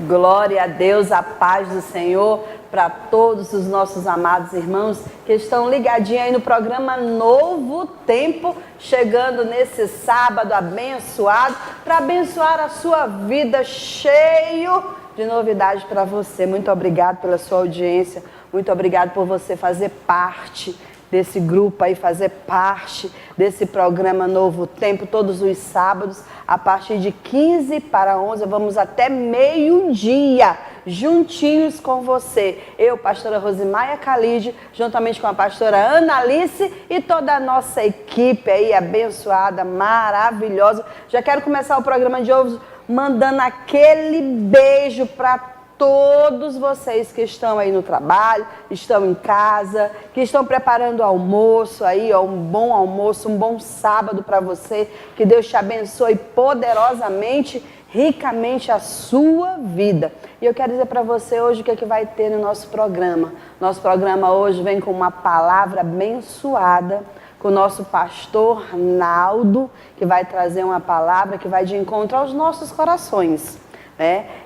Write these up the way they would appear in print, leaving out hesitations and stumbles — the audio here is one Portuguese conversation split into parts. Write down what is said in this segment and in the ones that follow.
Glória a Deus, a paz do Senhor para todos os nossos amados irmãos que estão ligadinhos aí no programa Novo Tempo, chegando nesse sábado abençoado, para abençoar a sua vida, cheio de novidades para você. Muito obrigado pela sua audiência, muito obrigado por você fazer parte desse grupo aí, fazer parte desse programa Novo Tempo, todos os sábados, a partir de 15 para 11, vamos até meio-dia, juntinhos com você. Eu, pastora Rosimaia Khalid, juntamente com a pastora Ana Alice e toda a nossa equipe aí, abençoada, maravilhosa. Já quero começar o programa de hoje mandando aquele beijo para todos vocês que estão aí no trabalho, estão em casa, que estão preparando o almoço aí, ó, um bom almoço, um bom sábado para você. Que Deus te abençoe poderosamente, ricamente a sua vida. E eu quero dizer para você hoje o que é que vai ter no nosso programa. Nosso programa hoje vem com uma palavra abençoada, com o nosso pastor Naldo, que vai trazer uma palavra que vai de encontro aos nossos corações.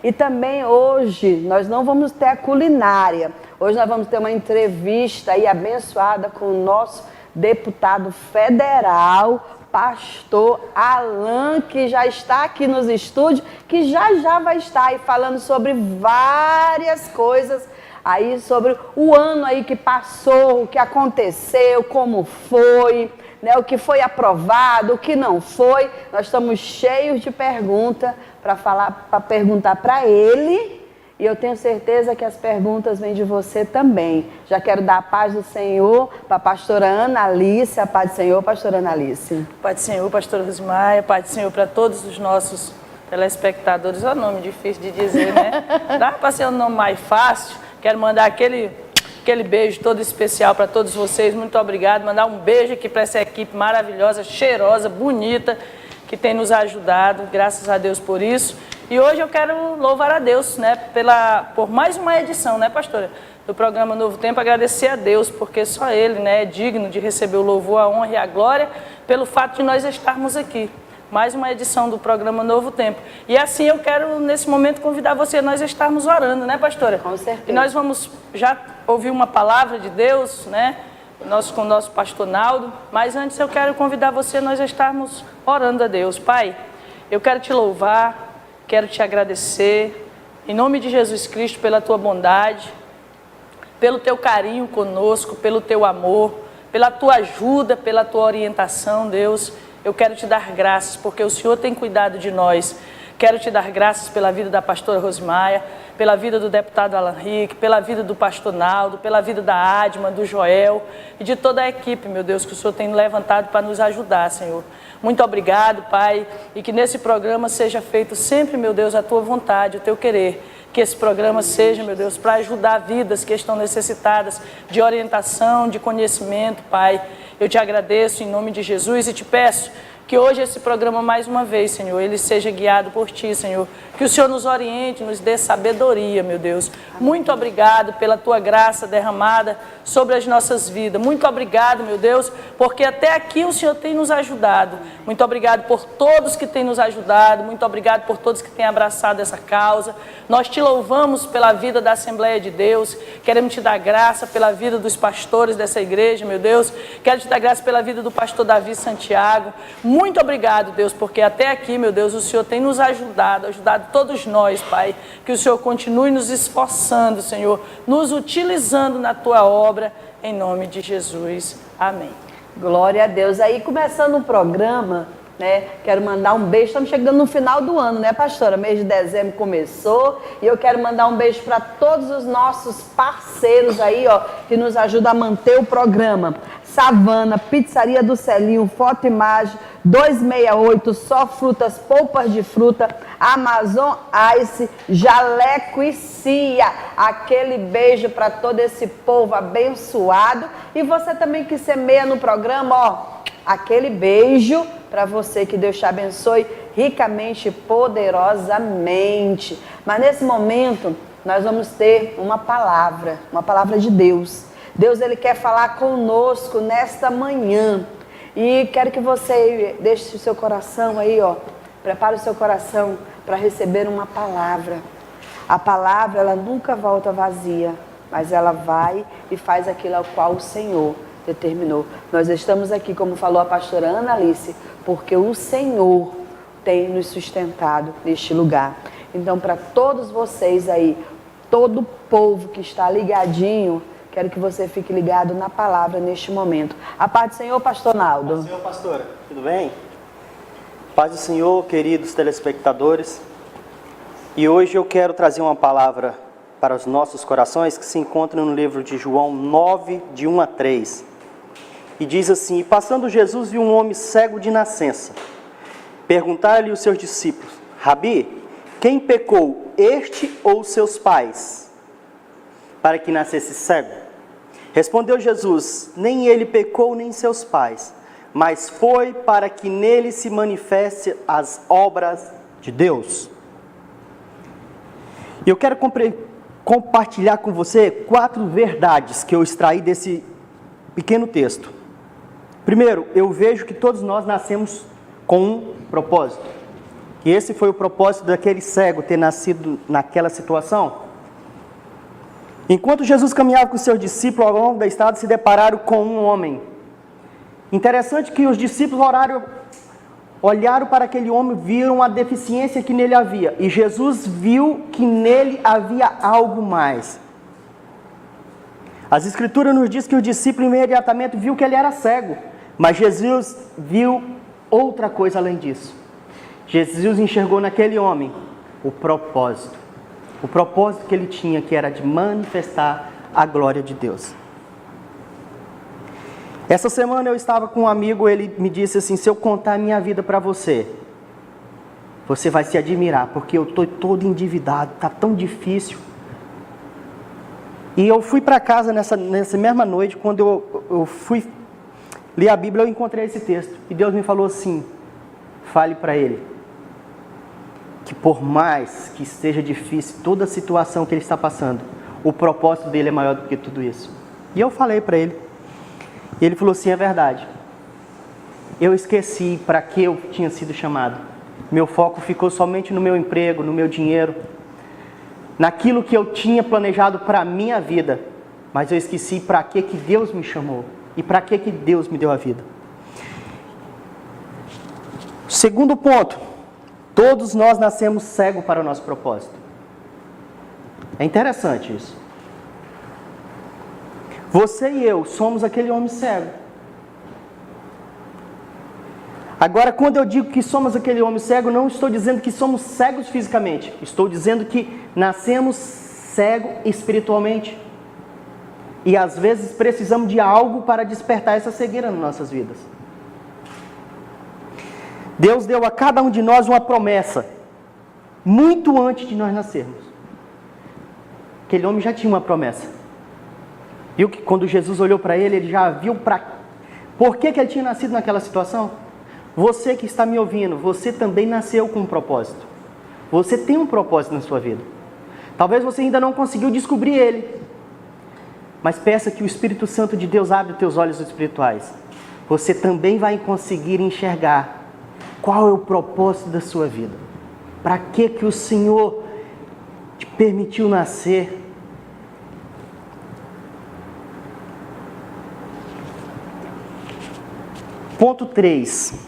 E também hoje nós não vamos ter a culinária, hoje nós vamos ter uma entrevista aí abençoada com o nosso deputado federal, pastor Alan, que já está aqui nos estúdios, que já vai estar aí falando sobre várias coisas, aí sobre o ano aí que passou, o que aconteceu, como foi, né, o que foi aprovado, o que não foi. Nós estamos cheios de perguntas para perguntar para ele, e eu tenho certeza que as perguntas vêm de você também. Já quero dar a paz do Senhor para a pastora Ana Alice. A paz do Senhor, pastora Ana Alice. Paz do Senhor, pastora Rosimaia. Paz do Senhor para todos os nossos telespectadores. É um nome difícil de dizer, né? Dá para ser um nome mais fácil. Quero mandar aquele beijo todo especial para todos vocês. Muito obrigado. Mandar um beijo aqui para essa equipe maravilhosa, cheirosa, bonita, que tem nos ajudado. Graças a Deus por isso. E hoje eu quero louvar a Deus, né, por mais uma edição, né, pastora, do programa Novo Tempo. Agradecer a Deus, porque só Ele, né, é digno de receber o louvor, a honra e a glória, pelo fato de nós estarmos aqui. Mais uma edição do programa Novo Tempo. E assim eu quero, nesse momento, convidar você a nós estarmos orando, né, pastora? Com certeza. E nós vamos já ouvir uma palavra de Deus, né, com o nosso pastor Naldo. Mas antes eu quero convidar você a nós estarmos orando a Deus. Pai, eu quero te louvar, quero te agradecer, em nome de Jesus Cristo, pela tua bondade, pelo teu carinho conosco, pelo teu amor, pela tua ajuda, pela tua orientação, Deus. Eu quero te dar graças, porque o Senhor tem cuidado de nós. Quero te dar graças pela vida da pastora Rosimaia, pela vida do deputado Alan Rick, pela vida do pastor Naldo, pela vida da Adma, do Joel e de toda a equipe, meu Deus, que o Senhor tem levantado para nos ajudar, Senhor. Muito obrigado, Pai, e que nesse programa seja feito sempre, meu Deus, a tua vontade, o teu querer. Que esse programa seja, meu Deus, para ajudar vidas que estão necessitadas de orientação, de conhecimento, Pai. Eu te agradeço em nome de Jesus e te peço que hoje esse programa, mais uma vez, Senhor, ele seja guiado por Ti, Senhor. Que o Senhor nos oriente, nos dê sabedoria, meu Deus. Muito obrigado pela Tua graça derramada sobre as nossas vidas. Muito obrigado, meu Deus, porque até aqui o Senhor tem nos ajudado. Muito obrigado por todos que têm nos ajudado. Muito obrigado por todos que têm abraçado essa causa. Nós Te louvamos pela vida da Assembleia de Deus. Queremos Te dar graça pela vida dos pastores dessa igreja, meu Deus. Quero Te dar graça pela vida do pastor Davi Santiago. Muito obrigado, Deus, porque até aqui, meu Deus, o Senhor tem nos ajudado todos nós, Pai. Que o Senhor continue nos esforçando, Senhor, nos utilizando na Tua obra, em nome de Jesus. Amém. Glória a Deus. Aí, começando o programa, né, quero mandar um beijo. Estamos chegando no final do ano, né, pastora? Mês de dezembro começou e eu quero mandar um beijo para todos os nossos parceiros aí, ó, que nos ajudam a manter o programa. Savana, Pizzaria do Celinho, Foto Imagem, 268, Só Frutas, Polpas de Fruta, Amazon Ice, Jaleco e Cia. Aquele beijo para todo esse povo abençoado. E você também que semeia no programa, ó, aquele beijo para você, que Deus te abençoe ricamente e poderosamente. Mas nesse momento, nós vamos ter uma palavra de Deus. Deus, Ele quer falar conosco nesta manhã. E quero que você deixe o seu coração aí, ó. Prepare o seu coração para receber uma palavra. A palavra, ela nunca volta vazia, mas ela vai e faz aquilo ao qual o Senhor determinou. Nós estamos aqui, como falou a pastora Ana Alice, porque o Senhor tem nos sustentado neste lugar. Então, para todos vocês aí, todo o povo que está ligadinho, quero que você fique ligado na palavra neste momento. A paz do Senhor, pastor Naldo. Paz do Senhor, pastora. Tudo bem? Paz do Senhor, queridos telespectadores. E hoje eu quero trazer uma palavra para os nossos corações que se encontra no livro de João 9, de 1 a 3. E diz assim: E passando Jesus viu um homem cego de nascença. Perguntaram-lhe os seus discípulos: Rabi, quem pecou, este ou seus pais, para que nascesse cego? Respondeu Jesus: Nem ele pecou, nem seus pais, mas foi para que nele se manifeste as obras de Deus. E eu quero compartilhar com você 4 verdades que eu extraí desse pequeno texto. Primeiro, eu vejo que todos nós nascemos com um propósito. E esse foi o propósito daquele cego ter nascido naquela situação. Enquanto Jesus caminhava com seus discípulos ao longo da estrada, se depararam com um homem. Interessante que os discípulos olharam para aquele homem, viram a deficiência que nele havia. E Jesus viu que nele havia algo mais. As Escrituras nos dizem que o discípulo imediatamente viu que ele era cego. Mas Jesus viu outra coisa além disso. Jesus enxergou naquele homem o propósito. O propósito que ele tinha, que era de manifestar a glória de Deus. Essa semana eu estava com um amigo, ele me disse assim: se eu contar a minha vida para você, você vai se admirar, porque eu estou todo endividado, está tão difícil. E eu fui para casa nessa mesma noite, quando eu fui ler a Bíblia, eu encontrei esse texto. E Deus me falou assim: fale para ele que por mais que seja difícil toda a situação que ele está passando, o propósito dele é maior do que tudo isso. E eu falei para ele. E ele falou assim: é verdade. Eu esqueci para que eu tinha sido chamado. Meu foco ficou somente no meu emprego, no meu dinheiro, naquilo que eu tinha planejado para a minha vida. Mas eu esqueci para que Deus me chamou e para que Deus me deu a vida. Segundo ponto, todos nós nascemos cegos para o nosso propósito. É interessante isso. Você e eu somos aquele homem cego. Agora, quando eu digo que somos aquele homem cego, não estou dizendo que somos cegos fisicamente. Estou dizendo que nascemos cegos espiritualmente. E às vezes precisamos de algo para despertar essa cegueira nas nossas vidas. Deus deu a cada um de nós uma promessa, muito antes de nós nascermos. Aquele homem já tinha uma promessa. Viu que quando Jesus olhou para ele, ele já viu por que ele tinha nascido naquela situação? Você que está me ouvindo, você também nasceu com um propósito. Você tem um propósito na sua vida. Talvez você ainda não conseguiu descobrir ele. Mas peça que o Espírito Santo de Deus abra os teus olhos espirituais. Você também vai conseguir enxergar qual é o propósito da sua vida. Para que o Senhor te permitiu nascer. Ponto 3.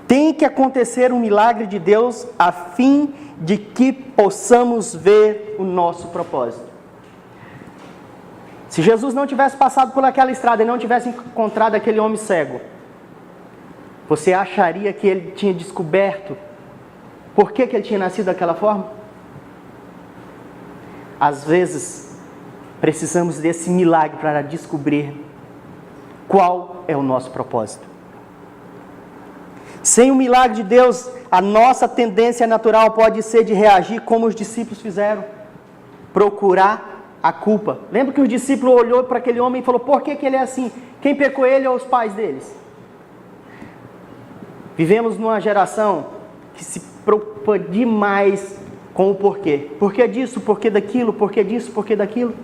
Tem que acontecer um milagre de Deus a fim de que possamos ver o nosso propósito. Se Jesus não tivesse passado por aquela estrada e não tivesse encontrado aquele homem cego, você acharia que ele tinha descoberto por que ele tinha nascido daquela forma? Às vezes, precisamos desse milagre para descobrir qual é o nosso propósito. Sem o milagre de Deus, a nossa tendência natural pode ser de reagir como os discípulos fizeram, procurar a culpa. Lembra que os discípulos olhou para aquele homem e falou: por que ele é assim? Quem pecou, ele ou os pais deles? Vivemos numa geração que se preocupa demais com o porquê. Porquê disso, porquê daquilo, porquê disso, porquê daquilo.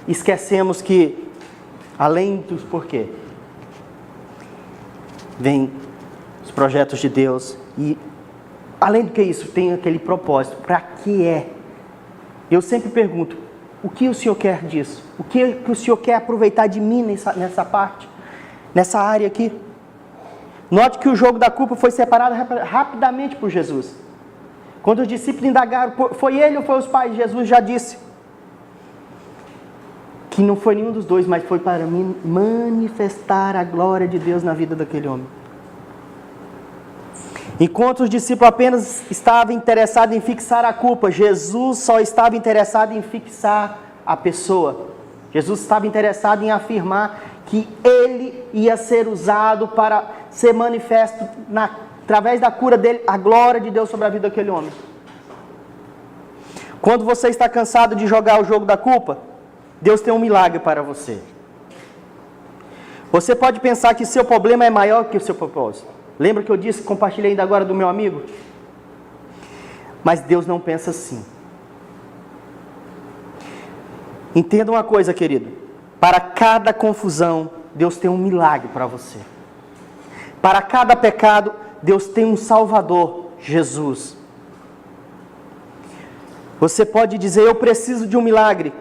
Esquecemos que, além dos porquê, vem os projetos de Deus. E, além do que isso, tem aquele propósito. Para que é Eu sempre pergunto, o que o Senhor quer disso? O que o Senhor quer aproveitar de mim nessa parte? Nessa área aqui? Note que o jogo da culpa foi separado rapidamente por Jesus. Quando os discípulos indagaram, foi ele ou foi os pais? Jesus já disse que não foi nenhum dos dois, mas foi para manifestar a glória de Deus na vida daquele homem. Enquanto os discípulos apenas estavam interessados em fixar a culpa, Jesus só estava interessado em fixar a pessoa. Jesus estava interessado em afirmar que ele ia ser usado para ser manifesto, através da cura dele, a glória de Deus sobre a vida daquele homem. Quando você está cansado de jogar o jogo da culpa, Deus tem um milagre para você. Você pode pensar que seu problema é maior que o seu propósito. Lembra que eu disse, compartilhei ainda agora do meu amigo? Mas Deus não pensa assim. Entenda uma coisa, querido. Para cada confusão, Deus tem um milagre para você. Para cada pecado, Deus tem um Salvador, Jesus. Você pode dizer, eu preciso de um milagre.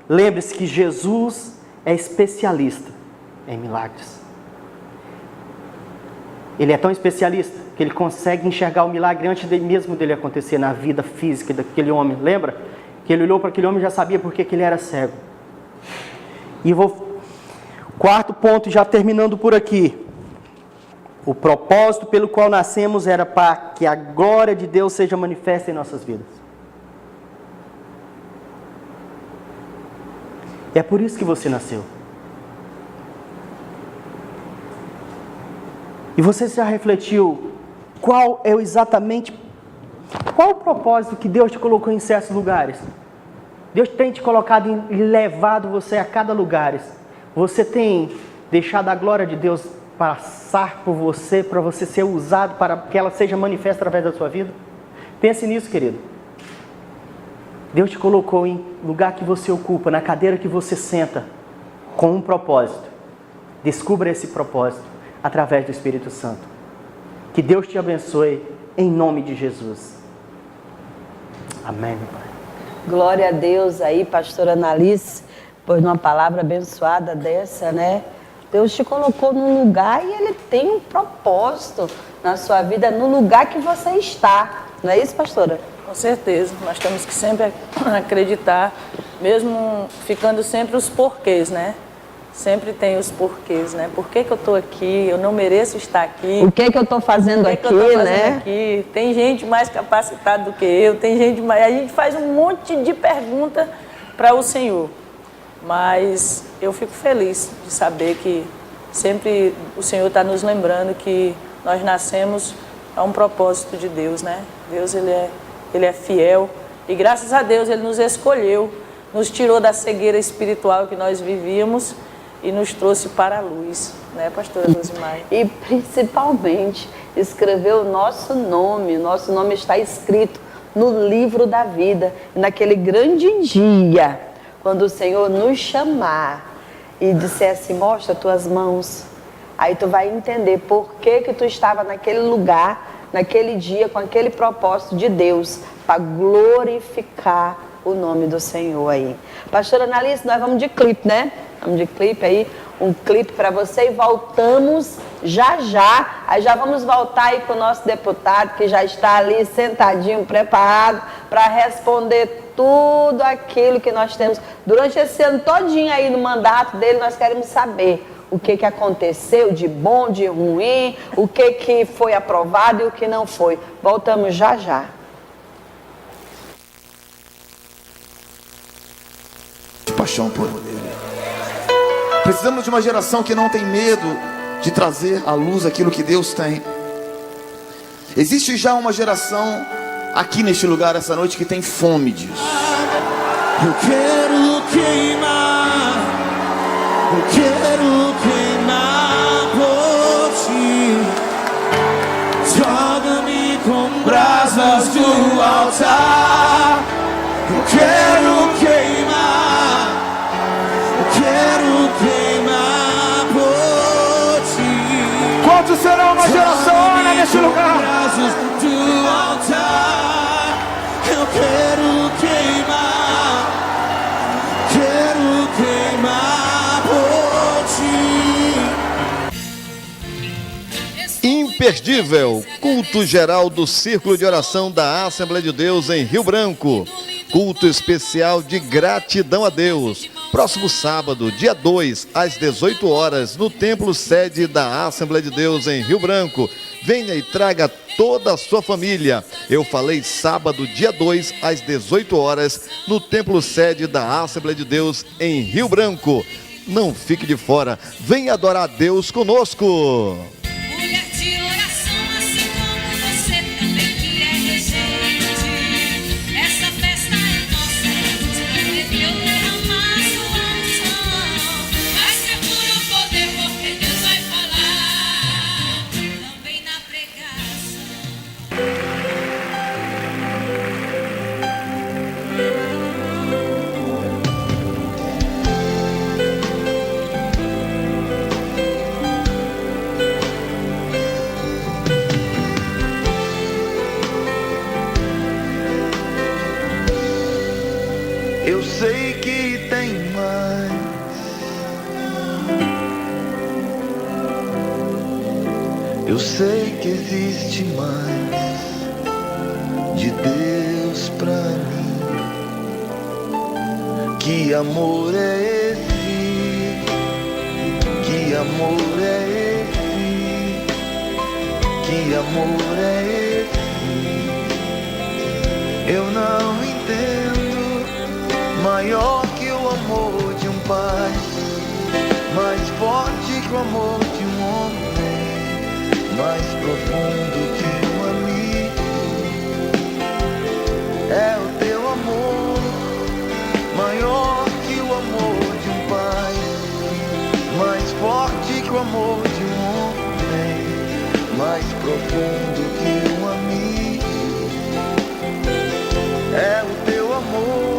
Lembre-se que Jesus é especialista em milagres. Ele é tão especialista que ele consegue enxergar o milagre antes mesmo dele acontecer na vida física daquele homem. Lembra? Que ele olhou para aquele homem e já sabia por que ele era cego. E quarto ponto, já terminando por aqui. O propósito pelo qual nascemos era para que a glória de Deus seja manifesta em nossas vidas. É por isso que você nasceu. E você já refletiu qual o propósito que Deus te colocou em certos lugares? Deus tem te colocado e levado você a cada lugar. Você tem deixado a glória de Deus passar por você, para você ser usado, para que ela seja manifesta através da sua vida? Pense nisso, querido. Deus te colocou em lugar que você ocupa, na cadeira que você senta, com um propósito. Descubra esse propósito através do Espírito Santo. Que Deus te abençoe em nome de Jesus. Amém, meu Pai. Glória a Deus aí, pastora Analice, por uma palavra abençoada dessa, né? Deus te colocou num lugar e Ele tem um propósito na sua vida, no lugar que você está. Não é isso, pastora? Com certeza. Nós temos que sempre acreditar, mesmo ficando sempre os porquês, né? Sempre tem os porquês, né? Por que eu estou aqui? Eu não mereço estar aqui. O que eu estou fazendo aqui, né? Aqui? Tem gente mais capacitada do que eu, tem gente mais... A gente faz um monte de pergunta para o Senhor. Mas eu fico feliz de saber que sempre o Senhor está nos lembrando que nós nascemos a um propósito de Deus, né? Deus, Ele é fiel. E graças a Deus Ele nos escolheu, nos tirou da cegueira espiritual que nós vivíamos e nos trouxe para a luz, né, pastora Rosimar? E principalmente escreveu o nosso nome está escrito no livro da vida. E naquele grande dia, quando o Senhor nos chamar e disser assim, mostra tuas mãos, aí tu vai entender por que tu estava naquele lugar, naquele dia, com aquele propósito de Deus, para glorificar o nome do Senhor aí. Pastora Analice, nós vamos de clipe, né? Vamos de clipe aí, um clipe para você e voltamos já. Aí já vamos voltar aí com o nosso deputado que já está ali sentadinho, preparado para responder tudo aquilo que nós temos. Durante esse ano todinho aí no mandato dele, nós queremos saber o que aconteceu de bom, de ruim, o que foi aprovado e o que não foi. Voltamos já. Paixão por Ele. Precisamos de uma geração que não tem medo de trazer à luz aquilo que Deus tem. Existe já uma geração aqui neste lugar essa noite que tem fome disso. Eu quero queimar por ti. Joga-me com brasas do altar. Eu quero queimar por ti. Quantos serão uma geração neste lugar? Brasas do altar. Eu quero queimar. imperdível, culto geral do Círculo de Oração da Assembleia de Deus em Rio Branco. Culto especial de gratidão a Deus. Próximo sábado, dia 2, às 18 horas, no templo sede da Assembleia de Deus em Rio Branco. Venha e traga toda a sua família. Eu falei sábado, dia 2, às 18 horas, no templo sede da Assembleia de Deus em Rio Branco. Não fique de fora, venha adorar a Deus conosco. Mulher de oração, assim como você também que é regente. Essa festa é nossa, Jesus prometeu derramar sua unção. Vai ser puro poder, porque Deus vai falar também na pregação. Eu sei que tem mais. Eu sei que existe mais de Deus pra mim. Que amor é esse? Que amor é esse? Que amor é esse? Eu não entendo. Maior que o amor de um pai, mais forte que o amor de um homem, mais profundo que um amigo. É o teu amor, maior que o amor de um pai, mais forte que o amor de um homem, mais profundo que um amigo. É o teu amor.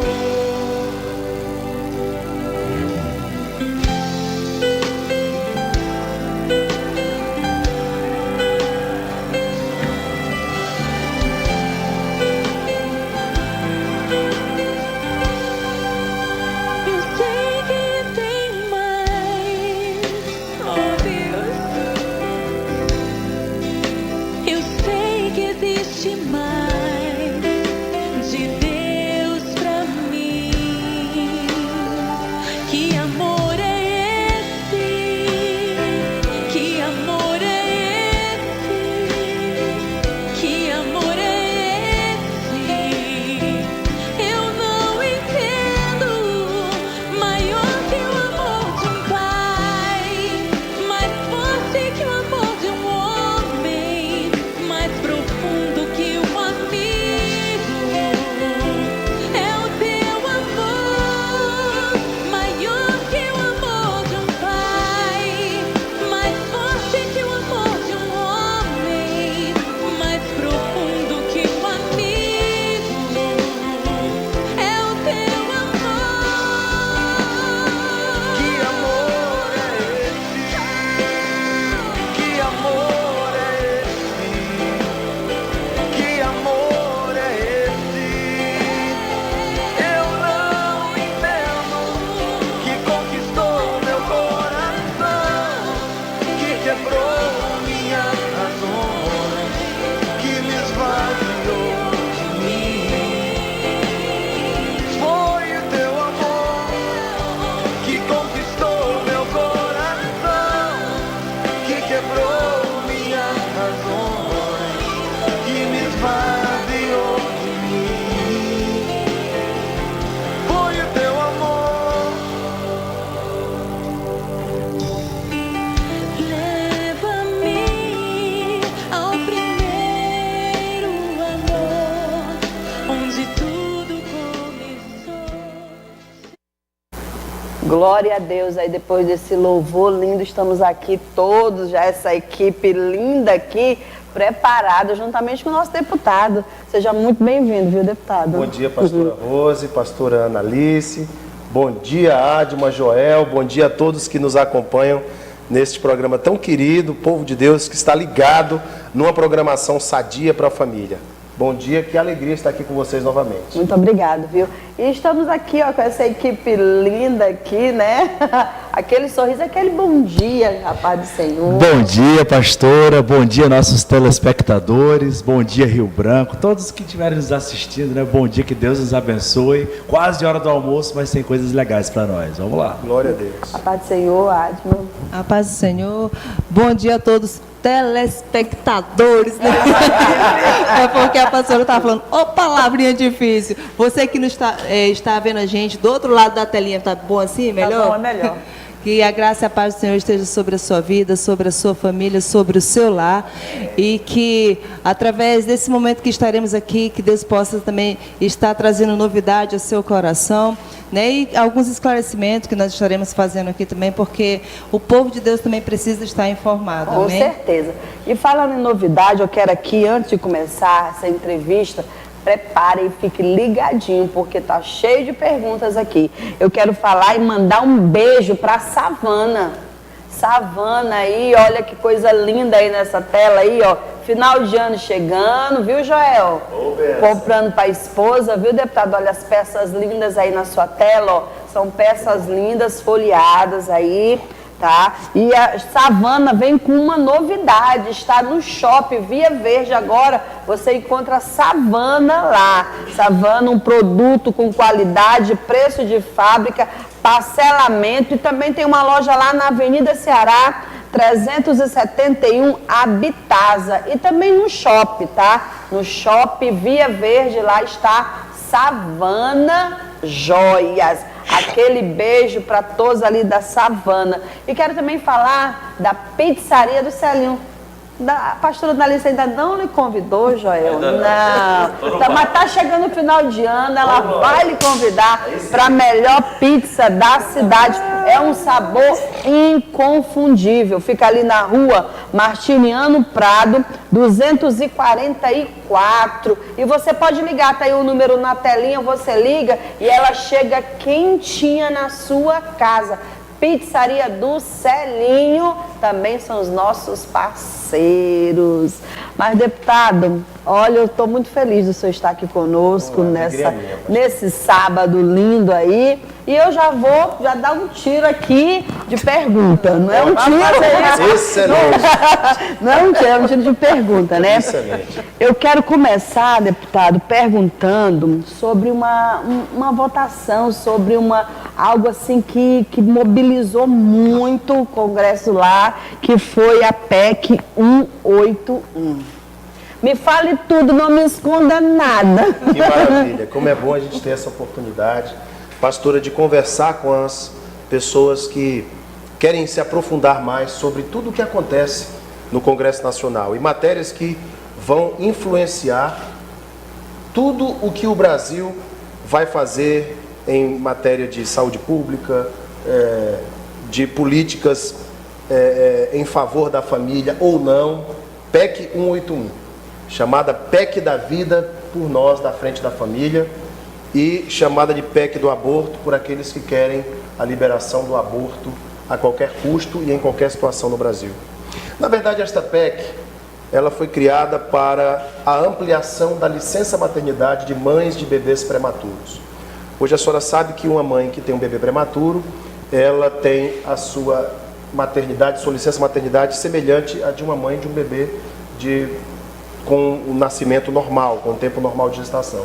Glória a Deus, aí depois desse louvor lindo, estamos aqui todos, já essa equipe linda aqui, preparada juntamente com o nosso deputado. Seja muito bem-vindo, viu, deputado? Bom dia, pastora Rose, pastora Ana Alice, bom dia, Adma, Joel, bom dia a todos que nos acompanham neste programa tão querido, povo de Deus que está ligado numa programação sadia para a família. Bom dia, que alegria estar aqui com vocês novamente. Muito obrigado, viu? E estamos aqui, ó, com essa equipe linda aqui, né? aquele sorriso, aquele bom dia, a paz do Senhor. Bom dia, pastora. Bom dia, nossos telespectadores. Bom dia, Rio Branco. Todos que estiverem nos assistindo, né? Bom dia, que Deus nos abençoe. Quase hora do almoço, mas tem coisas legais para nós. Vamos lá. Glória a Deus. A paz do Senhor, Admo. A paz do Senhor. Bom dia a todos telespectadores, né? É porque a pastora estava falando, ô palavrinha difícil. Você que não está vendo a gente do outro lado da telinha, tá bom assim? Melhor? Tá bom, é melhor. Que a graça e a paz do Senhor esteja sobre a sua vida, sobre a sua família, sobre o seu lar. E que, através desse momento que estaremos aqui, que Deus possa também estar trazendo novidade ao seu coração, né? E alguns esclarecimentos que nós estaremos fazendo aqui também, porque o povo de Deus também precisa estar informado. Com amém? certeza. E falando em novidade, eu quero aqui, antes de começar essa entrevista, prepare e fique ligadinho, porque tá cheio de perguntas aqui. Eu quero falar e mandar um beijo para Savana. Savana aí, olha que coisa linda aí nessa tela aí, ó. Final de ano chegando, viu, Joel? Comprando para a esposa, viu, deputado? Olha as peças lindas aí na sua tela, ó. São peças lindas, folheadas aí, tá? E a Savana vem com uma novidade, está no Shopping Via Verde agora, você encontra Savana lá. Savana, um produto com qualidade, preço de fábrica, parcelamento, e também tem uma loja lá na Avenida Ceará, 371 Habitasa, e também no shopping, tá? No Shopping Via Verde, lá está Savana Joias. Aquele beijo para todos ali da Savana. E quero também falar da pizzaria do Celinho. A pastora Analice ainda não lhe convidou, Joel? Não. Tá, mas tá chegando o final de ano, ela vai lhe convidar para a melhor pizza da cidade. É um sabor inconfundível. Fica ali na rua Martiniano Prado, 244. E você pode ligar, tá aí o número na telinha, você liga e ela chega quentinha na sua casa. Pizzaria do Celinho também são os nossos parceiros. Mas, deputado, olha, eu estou muito feliz do senhor estar aqui conosco nesse sábado lindo aí. E eu já vou dar um tiro aqui de pergunta. Não é um tiro. Excelente. Não é um tiro, é um tiro de pergunta, né? Excelente. Eu quero começar, deputado, perguntando sobre uma votação, sobre algo assim que mobilizou muito o Congresso lá, que foi a PEC 181. Me fale tudo, não me esconda nada. Que maravilha, como é bom a gente ter essa oportunidade, pastora, de conversar com as pessoas que querem se aprofundar mais sobre tudo o que acontece no Congresso Nacional e matérias que vão influenciar tudo o que o Brasil vai fazer em matéria de saúde pública, de políticas em favor da família ou não. PEC 181, chamada PEC da vida por nós da Frente da Família e chamada de PEC do aborto por aqueles que querem a liberação do aborto a qualquer custo e em qualquer situação no Brasil. Na verdade, esta PEC, ela foi criada para a ampliação da licença maternidade de mães de bebês prematuros. Hoje a senhora sabe que uma mãe que tem um bebê prematuro, ela tem a sua maternidade, sua licença maternidade semelhante à de uma mãe de um bebê com o nascimento normal, com o tempo normal de gestação.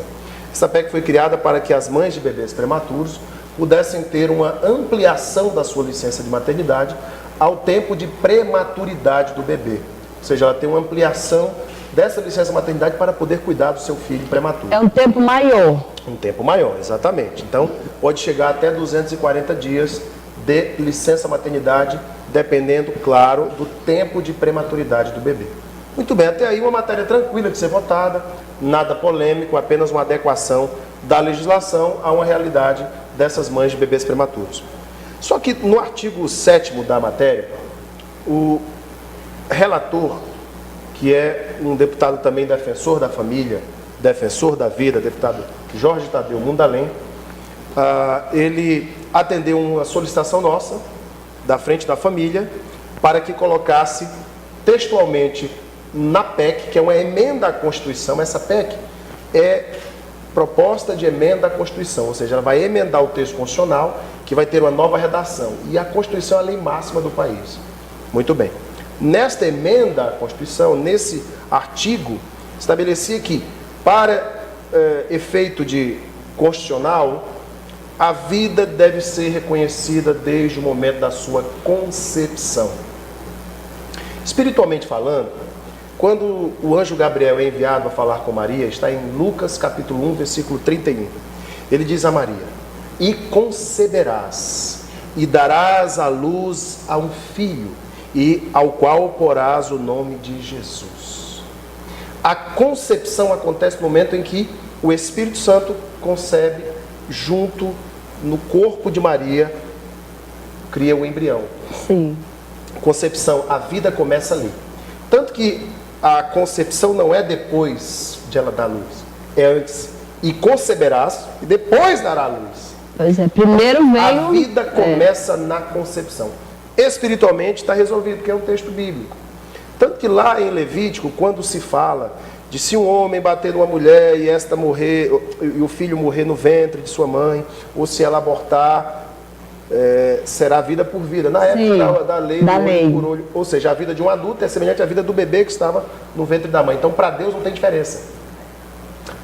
Essa PEC foi criada para que as mães de bebês prematuros pudessem ter uma ampliação da sua licença de maternidade ao tempo de prematuridade do bebê. Ou seja, ela tem uma ampliação dessa licença maternidade para poder cuidar do seu filho prematuro. É um tempo maior. Um tempo maior, exatamente. Então, pode chegar até 240 dias de licença maternidade, dependendo, claro, do tempo de prematuridade do bebê. Muito bem, até aí uma matéria tranquila de ser votada, nada polêmico, apenas uma adequação da legislação a uma realidade dessas mães de bebês prematuros. Só que no artigo 7º da matéria, o relator, que é um deputado também defensor da família, defensor da vida, deputado Jorge Tadeu Mundalém, ele atendeu uma solicitação nossa, da Frente da Família, para que colocasse textualmente na PEC, que é uma emenda à Constituição. Essa PEC é proposta de emenda à Constituição, ou seja, ela vai emendar o texto constitucional, que vai ter uma nova redação. E a Constituição é a lei máxima do país. Muito bem. Nesta emenda à Constituição, nesse artigo, estabelecia que, para efeito de constitucional, a vida deve ser reconhecida desde o momento da sua concepção. Espiritualmente falando, quando o anjo Gabriel é enviado a falar com Maria, está em Lucas capítulo 1, versículo 31. Ele diz a Maria: e conceberás, e darás à luz a um filho, e ao qual porás o nome de Jesus. A concepção acontece no momento em que o Espírito Santo concebe junto no corpo de Maria, cria o embrião. Sim. Concepção, a vida começa ali. Tanto que a concepção não é depois de ela dar luz, é antes. E conceberás, e depois dará luz. Pois é, primeiro veio... A vida começa na concepção. Espiritualmente está resolvido, porque é um texto bíblico. Tanto que lá em Levítico, quando se fala de se um homem bater numa mulher e esta morrer, e o filho morrer no ventre de sua mãe, ou se ela abortar, será vida por vida. Na época da lei, olho por olho. Ou seja, a vida de um adulto é semelhante à vida do bebê que estava no ventre da mãe. Então, para Deus não tem diferença.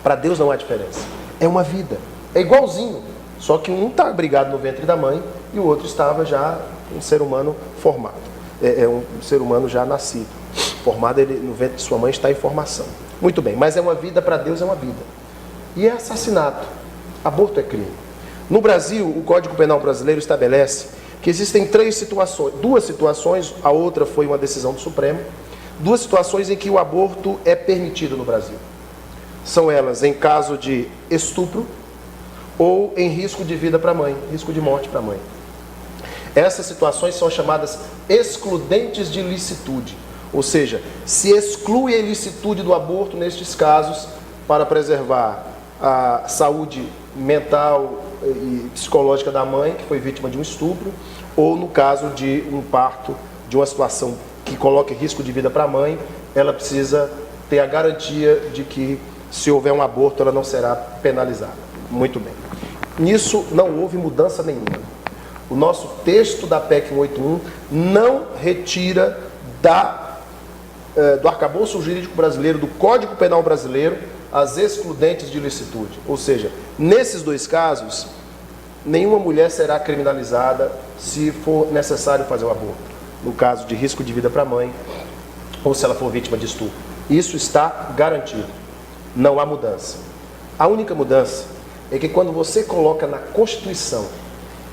Para Deus não há diferença. É uma vida. É igualzinho. Só que um está abrigado no ventre da mãe e o outro estava já um ser humano formado. É um ser humano já nascido. Formado, ele no ventre de sua mãe está em formação. Muito bem, mas é uma vida, para Deus é uma vida. E é assassinato. Aborto é crime. No Brasil, o Código Penal brasileiro estabelece que existem duas situações, a outra foi uma decisão do Supremo, duas situações em que o aborto é permitido no Brasil. São elas em caso de estupro ou em risco de vida para a mãe, risco de morte para a mãe. Essas situações são chamadas excludentes de ilicitude, ou seja, se exclui a ilicitude do aborto nestes casos para preservar a saúde mental e psicológica da mãe, que foi vítima de um estupro, ou no caso de um parto, de uma situação que coloque risco de vida para a mãe, ela precisa ter a garantia de que, se houver um aborto, ela não será penalizada. Muito bem. Nisso não houve mudança nenhuma. O nosso texto da PEC 181 não retira do arcabouço jurídico brasileiro, do Código Penal brasileiro, as excludentes de ilicitude. Ou seja, nesses dois casos, nenhuma mulher será criminalizada se for necessário fazer o aborto. No caso de risco de vida para a mãe, ou se ela for vítima de estupro. Isso está garantido. Não há mudança. A única mudança é que quando você coloca na Constituição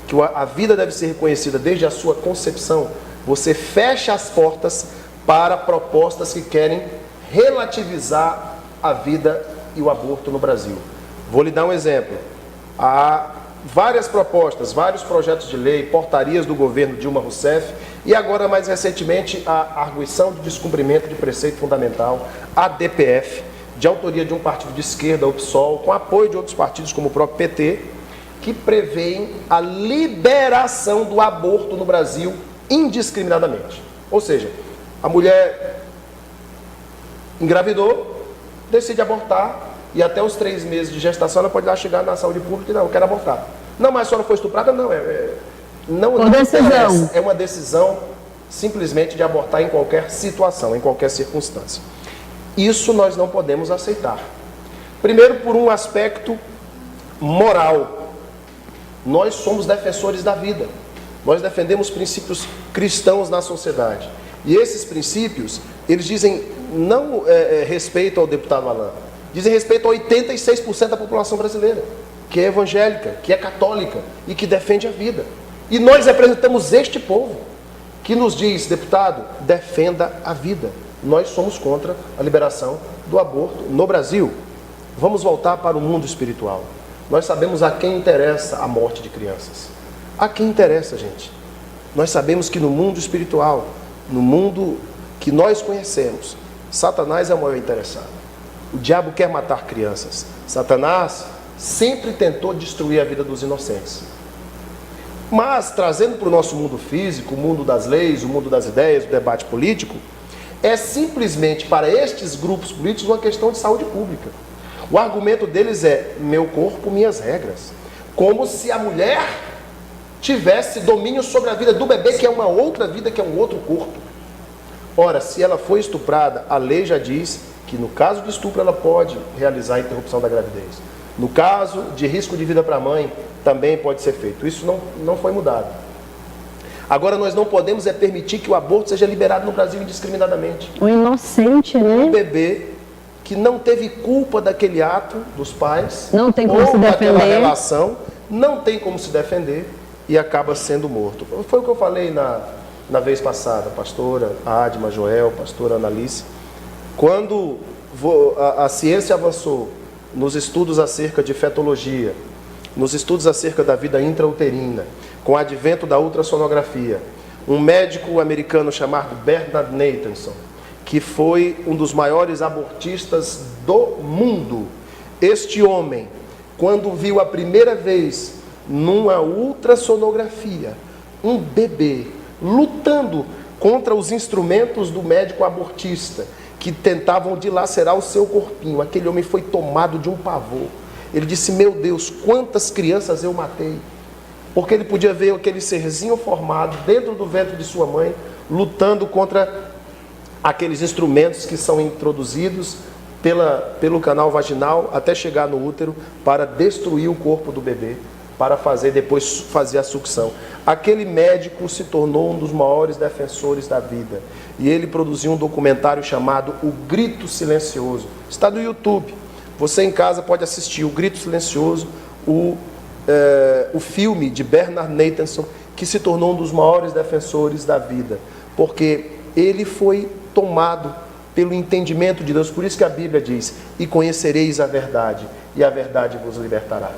que a vida deve ser reconhecida desde a sua concepção, você fecha as portas para propostas que querem relativizar a vida e o aborto no Brasil. Vou lhe dar um exemplo. Há várias propostas, vários projetos de lei, portarias do governo Dilma Rousseff e agora mais recentemente a arguição de descumprimento de preceito fundamental, a DPF, de autoria de um partido de esquerda, o PSOL, com apoio de outros partidos como o próprio PT, que prevêem a liberação do aborto no Brasil indiscriminadamente. Ou seja, a mulher engravidou, decide abortar e até os 3 meses de gestação ela pode lá chegar na saúde pública e não, eu quero abortar. Não, mas a senhora foi estuprada? Não, não decisão. É uma decisão simplesmente de abortar em qualquer situação, em qualquer circunstância. Isso nós não podemos aceitar. Primeiro, por um aspecto moral. Nós somos defensores da vida. Nós defendemos princípios cristãos na sociedade. E esses princípios, eles dizem não respeito ao deputado Alain, dizem respeito a 86% da população brasileira, que é evangélica, que é católica e que defende a vida. E nós representamos este povo, que nos diz, deputado, defenda a vida. Nós somos contra a liberação do aborto no Brasil. Vamos voltar para o mundo espiritual. Nós sabemos a quem interessa a morte de crianças. A quem interessa, gente? Nós sabemos que no mundo espiritual, no mundo que nós conhecemos, Satanás é o maior interessado. O diabo quer matar crianças. Satanás sempre tentou destruir a vida dos inocentes. Mas, trazendo para o nosso mundo físico, o mundo das leis, o mundo das ideias, o debate político, é simplesmente para estes grupos políticos uma questão de saúde pública. O argumento deles é: meu corpo, minhas regras. Como se a mulher tivesse domínio sobre a vida do bebê, que é uma outra vida, que é um outro corpo. Ora, se ela foi estuprada, a lei já diz que no caso de estupro ela pode realizar a interrupção da gravidez. No caso de risco de vida para a mãe, também pode ser feito. Isso não foi mudado. Agora, nós não podemos permitir que o aborto seja liberado no Brasil indiscriminadamente. O inocente, né? Um bebê que não teve culpa daquele ato dos pais, Não tem como ou se daquela defender. relação, não tem como se defender e acaba sendo morto. Foi o que eu falei na vez passada, pastora Adma, Joel, pastora Analice. Quando a ciência avançou nos estudos acerca de fetologia, nos estudos acerca da vida intrauterina, com o advento da ultrassonografia, um médico americano chamado Bernard Nathanson, que foi um dos maiores abortistas do mundo, este homem, quando viu a primeira vez numa ultrassonografia um bebê lutando contra os instrumentos do médico abortista que tentavam dilacerar o seu corpinho, aquele homem foi tomado de um pavor. Ele disse: meu Deus, quantas crianças eu matei. Porque ele podia ver aquele serzinho formado dentro do ventre de sua mãe, lutando contra aqueles instrumentos que são introduzidos pelo canal vaginal até chegar no útero para destruir o corpo do bebê, para depois fazer a sucção. Aquele médico se tornou um dos maiores defensores da vida. E ele produziu um documentário chamado O Grito Silencioso. Está no YouTube. Você em casa pode assistir O Grito Silencioso, o filme de Bernard Nathanson, que se tornou um dos maiores defensores da vida, porque ele foi tomado pelo entendimento de Deus. Por isso que a Bíblia diz: e conhecereis a verdade, e a verdade vos libertará.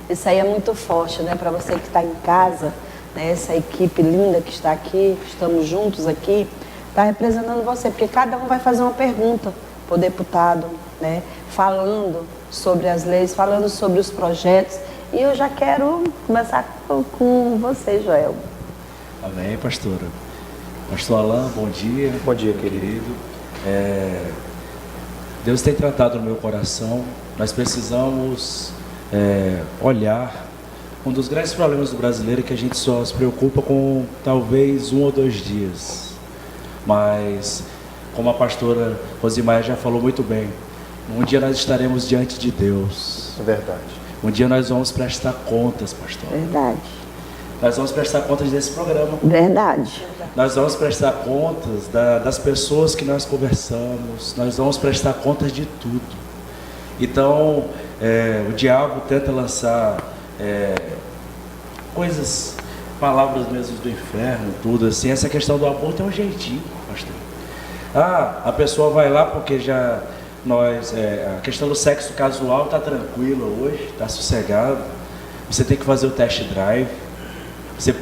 Isso aí é muito forte, né? Para você que está em casa, né? Essa equipe linda que está aqui, estamos juntos aqui, está representando você, porque cada um vai fazer uma pergunta para o deputado, né? Falando sobre as leis, falando sobre os projetos. E eu já quero começar com você, Joel. Amém, pastora. Pastor Alain, bom dia. Bom dia, meu querido. Deus tem tratado no meu coração. Nós precisamos olhar. Um dos grandes problemas do brasileiro é que a gente só se preocupa com talvez 1 ou 2 dias. Mas, como a pastora Rosimaia já falou muito bem, um dia nós estaremos diante de Deus. É verdade. Um dia nós vamos prestar contas, pastor. Verdade. Nós vamos prestar contas desse programa. Verdade. Nós vamos prestar contas das pessoas que nós conversamos. Nós vamos prestar contas de tudo. Então, o diabo tenta lançar coisas, palavras mesmo do inferno, tudo assim. Essa questão do aborto é um jeitinho, pastor. A pessoa vai lá porque já... a questão do sexo casual está tranquila hoje, está sossegado. Você tem que fazer o test drive. Você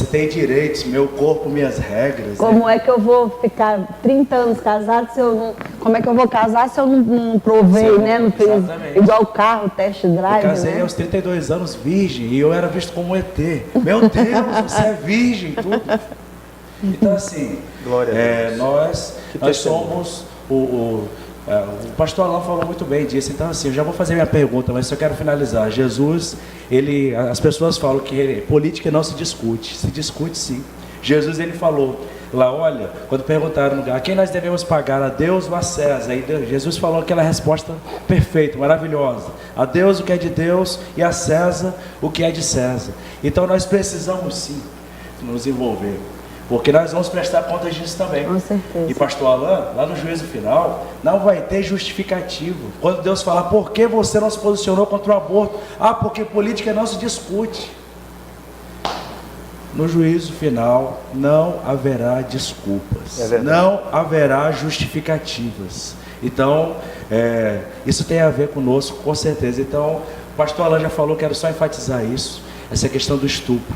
tem direitos, meu corpo, minhas regras. Como é que eu vou ficar 30 anos casado se eu não... Como é que eu vou casar se eu não provei, né? Não fiz igual o carro, test drive, eu casei né? aos 32 anos virgem e eu era visto como um ET. Meu Deus, você é virgem, tudo. Então assim, Glória a Deus. nós somos o pastor Alain falou muito bem disso. Então assim, eu já vou fazer minha pergunta, mas só quero finalizar. Jesus, as pessoas falam que política não se discute sim. Jesus, ele falou lá, olha, quando perguntaram a quem nós devemos pagar, a Deus ou a César, aí Jesus falou aquela resposta perfeita, maravilhosa: a Deus o que é de Deus e a César o que é de César. Então nós precisamos sim nos envolver, porque nós vamos prestar contas disso também. Com certeza. E pastor Alain, lá no juízo final, não vai ter justificativo. Quando Deus falar, por que você não se posicionou contra o aborto? Porque política não se discute. No juízo final, não haverá desculpas. Não haverá justificativas. Então, isso tem a ver conosco, com certeza. Então, o pastor Alain já falou, quero só enfatizar isso, essa questão do estupro.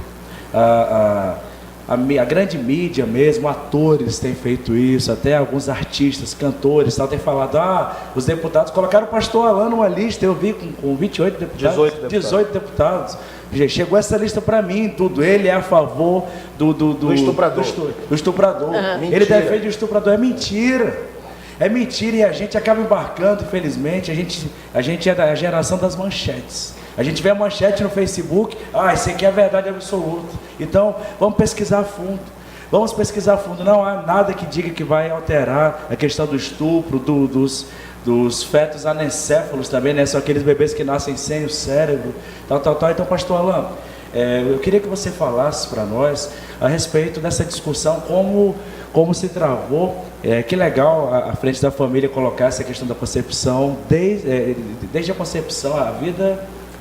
A grande mídia mesmo, atores têm feito isso, até alguns artistas, cantores, têm falado, os deputados colocaram o pastor Alain numa lista, eu vi com 28 deputados, 18 deputados. Chegou essa lista para mim, tudo. Ele é a favor do estuprador. Do estuprador. Ele defende o estuprador. É mentira. É mentira e a gente acaba embarcando, infelizmente. A gente é da geração das manchetes. A gente vê a manchete no Facebook, isso aqui é a verdade absoluta. Então, vamos pesquisar a fundo. Vamos pesquisar a fundo. Não há nada que diga que vai alterar a questão do estupro, dos fetos anencéfalos também, né? São aqueles bebês que nascem sem o cérebro, tal. Então, pastor Alain, eu queria que você falasse para nós a respeito dessa discussão, como se travou. Que legal à frente da família colocar essa questão da concepção, desde a concepção, a vida...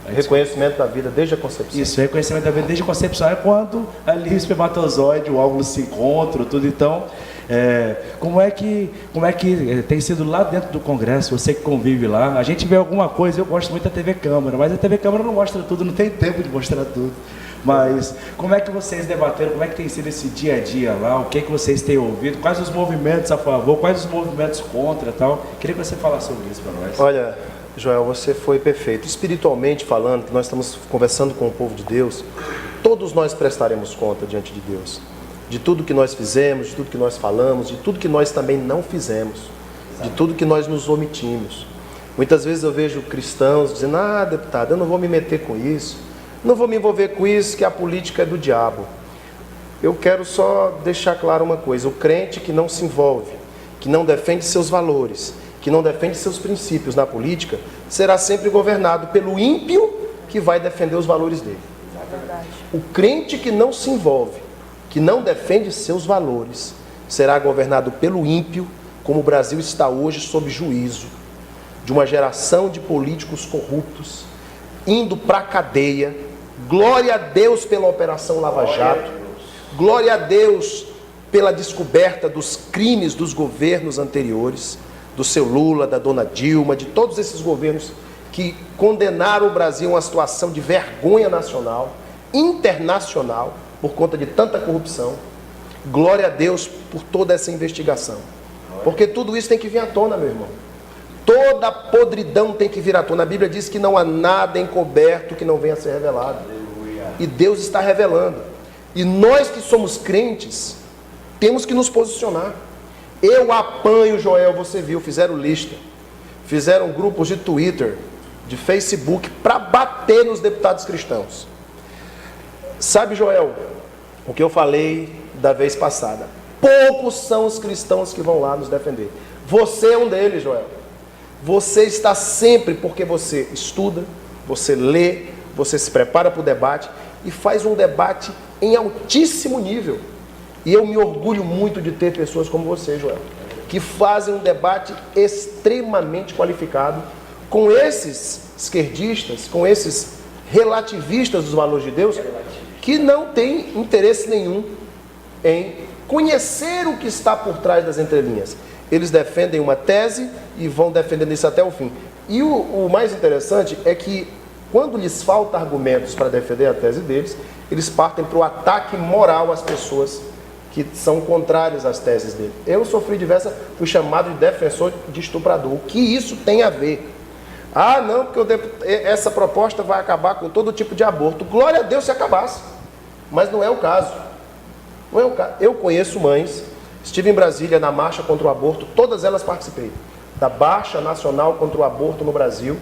Reconhecimento da vida desde a concepção. Isso, reconhecimento da vida desde a concepção é quando ali o espermatozoide, o óvulo se encontram, tudo. Então, como é que tem sido lá dentro do Congresso, você que convive lá? A gente vê alguma coisa, eu gosto muito da TV Câmara, mas a TV Câmara não mostra tudo, não tem tempo de mostrar tudo. Mas como é que vocês debateram, como é que tem sido esse dia a dia lá, o que é que vocês têm ouvido, quais os movimentos a favor, quais os movimentos contra e tal? Queria que você falasse sobre isso para nós. Olha, Joel, você foi perfeito. Espiritualmente falando, que nós estamos conversando com o povo de Deus, todos nós prestaremos conta diante de Deus. De tudo que nós fizemos, de tudo que nós falamos, de tudo que nós também não fizemos, de tudo que nós nos omitimos. Muitas vezes eu vejo cristãos dizendo, deputado, eu não vou me meter com isso, não vou me envolver com isso, que a política é do diabo. Eu quero só deixar claro uma coisa, o crente que não se envolve, que não defende seus valores, que não defende seus princípios na política, será sempre governado pelo ímpio que vai defender os valores dele. O crente que não se envolve, que não defende seus valores, será governado pelo ímpio, como o Brasil está hoje sob juízo, de uma geração de políticos corruptos, indo para a cadeia. Glória a Deus pela Operação Lava Jato, glória a Deus pela descoberta dos crimes dos governos anteriores, do seu Lula, da dona Dilma, de todos esses governos que condenaram o Brasil a uma situação de vergonha nacional, internacional, por conta de tanta corrupção. Glória a Deus por toda essa investigação. Porque tudo isso tem que vir à tona, meu irmão. Toda a podridão tem que vir à tona. A Bíblia diz que não há nada encoberto que não venha a ser revelado. E Deus está revelando. E nós que somos crentes, temos que nos posicionar. Eu apanho, Joel, você viu, fizeram lista, fizeram grupos de Twitter, de Facebook, para bater nos deputados cristãos. Sabe, Joel, o que eu falei da vez passada? Poucos são os cristãos que vão lá nos defender. Você é um deles, Joel. Você está sempre, porque você estuda, você lê, você se prepara para o debate e faz um debate em altíssimo nível. E eu me orgulho muito de ter pessoas como você, Joel, que fazem um debate extremamente qualificado com esses esquerdistas, com esses relativistas dos valores de Deus, que não têm interesse nenhum em conhecer o que está por trás das entrelinhas. Eles defendem uma tese e vão defendendo isso até o fim. E o mais interessante é que, quando lhes falta argumentos para defender a tese deles, eles partem para o ataque moral às pessoas que são contrárias às teses dele. Eu sofri fui chamado de defensor de estuprador. O que isso tem a ver? Não, porque essa proposta vai acabar com todo tipo de aborto. Glória a Deus se acabasse. Mas não é o caso. Não é o caso. Eu conheço mães, estive em Brasília na marcha contra o aborto, todas elas participei da Marcha Nacional contra o Aborto no Brasil,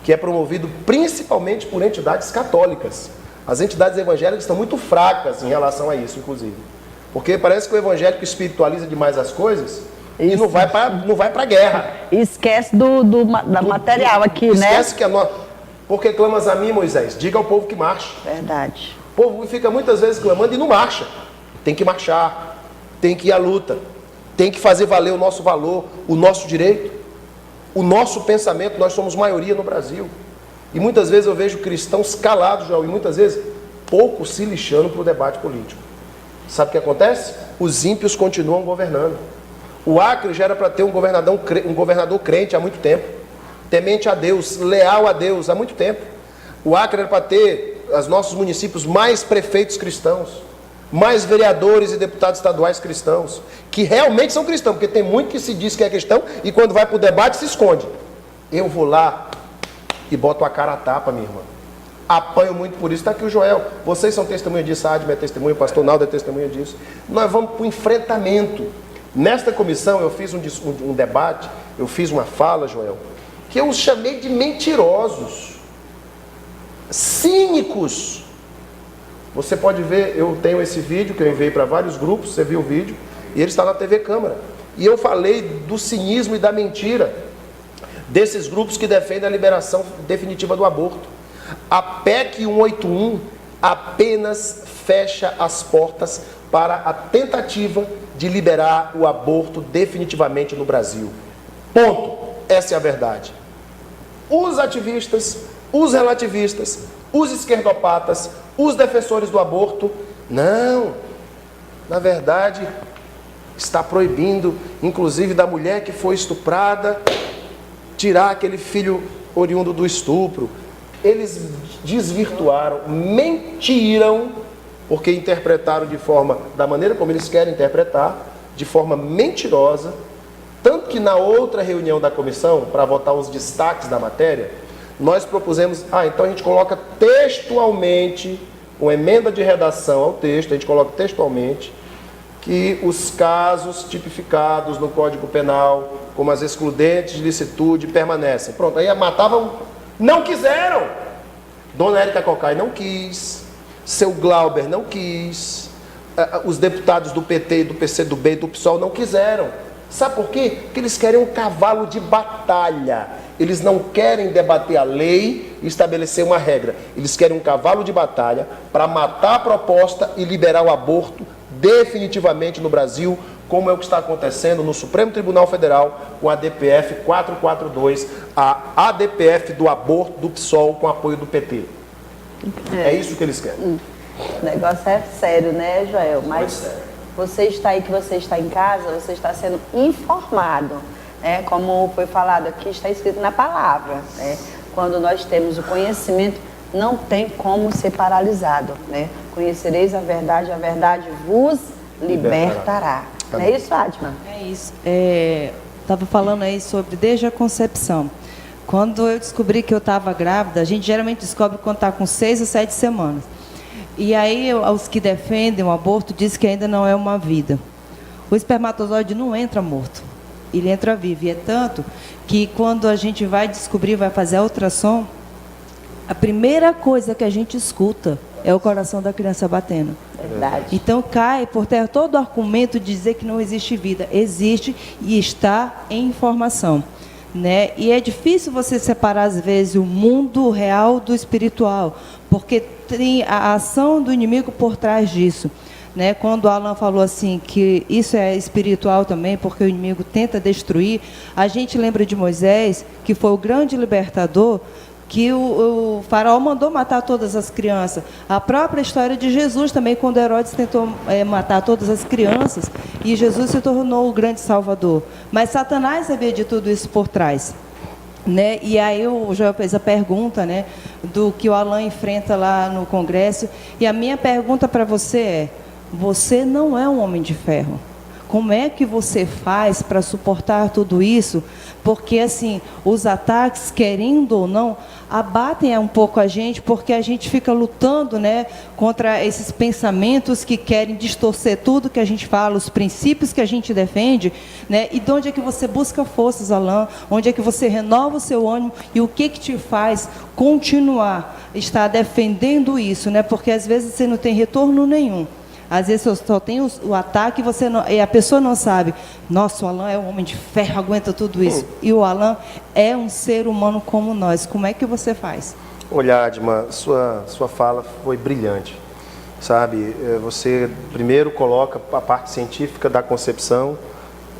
que é promovido principalmente por entidades católicas. As entidades evangélicas estão muito fracas em relação a isso, inclusive. Porque parece que o evangélico espiritualiza demais as coisas e não vai para a guerra. E esquece da material aqui, né? Esquece que porque clamas a mim, Moisés, diga ao povo que marche. Verdade. O povo fica muitas vezes clamando e não marcha. Tem que marchar, tem que ir à luta, tem que fazer valer o nosso valor, o nosso direito, o nosso pensamento. Nós somos maioria no Brasil. E muitas vezes eu vejo cristãos calados, João, e muitas vezes pouco se lixando para o debate político. Sabe o que acontece? Os ímpios continuam governando. O Acre já era para ter um governador crente há muito tempo, temente a Deus, leal a Deus há muito tempo. O Acre era para ter, os nossos municípios, mais prefeitos cristãos, mais vereadores e deputados estaduais cristãos, que realmente são cristãos, porque tem muito que se diz que é cristão e quando vai para o debate se esconde. Eu vou lá e boto a cara a tapa, minha irmã. Apanho muito por isso. Está aqui o Joel. Vocês são testemunha disso, a Adma é testemunha, o pastor Naldo é testemunha disso. Nós vamos para o enfrentamento. Nesta comissão eu fiz um debate, eu fiz uma fala, Joel, que eu os chamei de mentirosos, cínicos. Você pode ver, eu tenho esse vídeo que eu enviei para vários grupos, você viu o vídeo, e ele está na TV Câmara. E eu falei do cinismo e da mentira desses grupos que defendem a liberação definitiva do aborto. A PEC 181 apenas fecha as portas para a tentativa de liberar o aborto definitivamente no Brasil. Ponto. Essa é a verdade. Os ativistas, os relativistas, os esquerdopatas, os defensores do aborto, não. Na verdade, está proibindo, inclusive da mulher que foi estuprada, tirar aquele filho oriundo do estupro. Eles desvirtuaram, mentiram, porque interpretaram da maneira como eles querem interpretar, de forma mentirosa. Tanto que na outra reunião da comissão, para votar os destaques da matéria, nós propusemos, então a gente coloca textualmente, uma emenda de redação ao texto, a gente coloca textualmente, que os casos tipificados no Código Penal, como as excludentes de licitude, permanecem. Pronto, aí matavam, não quiseram. Dona Érica Cocai não quis, seu Glauber não quis, os deputados do PT, do PCdoB e do PSOL não quiseram. Sabe por quê? Porque eles querem um cavalo de batalha. Eles não querem debater a lei e estabelecer uma regra. Eles querem um cavalo de batalha para matar a proposta e liberar o aborto definitivamente no Brasil, como é o que está acontecendo no Supremo Tribunal Federal com a DPF 442, a ADPF do aborto do PSOL com apoio do PT. É isso que eles querem. O negócio é sério, né, Joel? Mas você está aí, que você está em casa, você está sendo informado, né? Como foi falado aqui, está escrito na palavra, né? Quando nós temos o conhecimento, não tem como ser paralisado, né? Conhecereis a verdade vos libertará. Não é isso, Fátima? É isso. Estava falando aí sobre desde a concepção. Quando eu descobri que eu estava grávida, a gente geralmente descobre quando está com 6 ou 7 semanas. E aí os que defendem o aborto dizem que ainda não é uma vida. O espermatozoide não entra morto, ele entra vivo. E é tanto que quando a gente vai descobrir, vai fazer a ultrassom, a primeira coisa que a gente escuta é o coração da criança batendo. Verdade. Então cai por terra todo o argumento de dizer que não existe vida. Existe e está em formação, né? E é difícil você separar às vezes o mundo real do espiritual, porque tem a ação do inimigo por trás disso, né? Quando o Alan falou assim que isso é espiritual também, porque o inimigo tenta destruir, a gente lembra de Moisés, que foi o grande libertador, que o faraó mandou matar todas as crianças. A própria história de Jesus também, quando Herodes tentou matar todas as crianças, e Jesus se tornou o grande salvador. Mas Satanás sabia de tudo isso por trás, né? E aí o Joel fez a pergunta, né, do que o Alan enfrenta lá no Congresso. E a minha pergunta para você é: você não é um homem de ferro. Como é que você faz para suportar tudo isso? Porque, assim, os ataques, querendo ou não, abatem um pouco a gente, porque a gente fica lutando, né, contra esses pensamentos que querem distorcer tudo que a gente fala, os princípios que a gente defende, né? E de onde é que você busca forças, Alan? Onde é que você renova o seu ânimo? E o que te faz continuar, estar defendendo isso, né? Porque, às vezes, você não tem retorno nenhum. Às vezes só tem o ataque e a pessoa não sabe. Nossa, o Alan é um homem de ferro, aguenta tudo isso. E o Alan é um ser humano como nós. Como é que você faz? Olha, Adma, sua fala foi brilhante. Sabe, você primeiro coloca a parte científica da concepção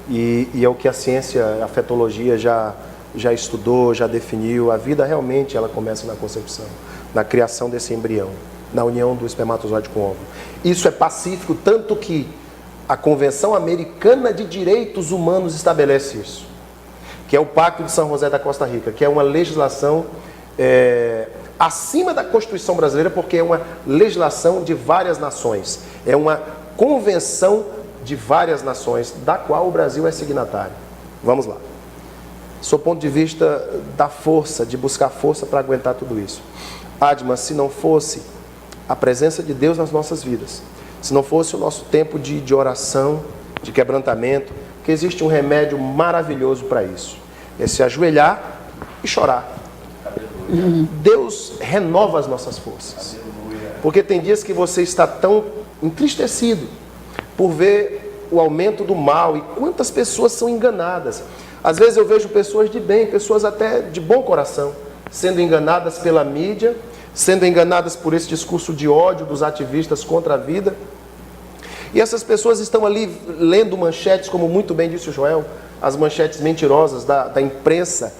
e é o que a ciência, a fetologia já estudou, já definiu. A vida realmente ela começa na concepção, na criação desse embrião, na união do espermatozoide com o óvulo. Isso é pacífico, tanto que a Convenção Americana de Direitos Humanos estabelece isso, que é o Pacto de São José da Costa Rica, que é uma legislação acima da Constituição brasileira, porque é uma legislação de várias nações, é uma convenção de várias nações, da qual o Brasil é signatário. Vamos lá. Sob o ponto de vista da força, de buscar força para aguentar tudo isso. Adma, se não fosse a presença de Deus nas nossas vidas, se não fosse o nosso tempo de oração, de quebrantamento, que existe um remédio maravilhoso para isso. É se ajoelhar e chorar. Deus renova as nossas forças. Porque tem dias que você está tão entristecido por ver o aumento do mal e quantas pessoas são enganadas. Às vezes eu vejo pessoas de bem, pessoas até de bom coração, sendo enganadas pela mídia, sendo enganadas por esse discurso de ódio dos ativistas contra a vida. E essas pessoas estão ali lendo manchetes, como muito bem disse o Joel, as manchetes mentirosas da imprensa.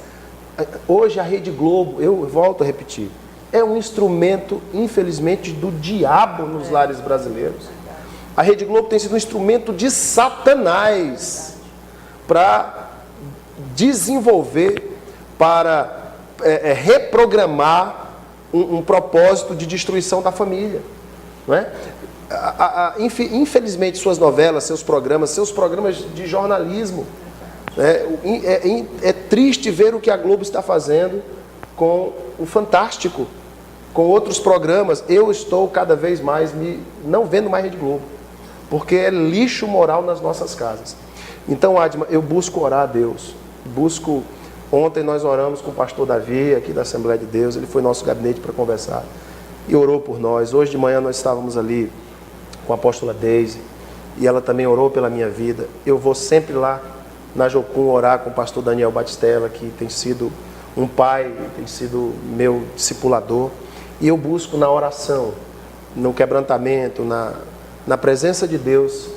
Hoje a Rede Globo, eu volto a repetir, é um instrumento, infelizmente, do diabo nos lares brasileiros. A Rede Globo tem sido um instrumento de Satanás para desenvolver, para reprogramar um propósito de destruição da família, não é? Infelizmente, suas novelas, seus programas de jornalismo, é triste ver o que a Globo está fazendo com o Fantástico, com outros programas. Eu estou cada vez mais não vendo mais Rede Globo, porque é lixo moral nas nossas casas. Então, Adma, eu busco orar a Deus. Ontem nós oramos com o pastor Davi, aqui da Assembleia de Deus. Ele foi no nosso gabinete para conversar e orou por nós. Hoje de manhã nós estávamos ali com a apóstola Deise, e ela também orou pela minha vida. Eu vou sempre lá na Jocum orar com o pastor Daniel Batistella, que tem sido um pai, tem sido meu discipulador, e eu busco na oração, no quebrantamento, na presença de Deus,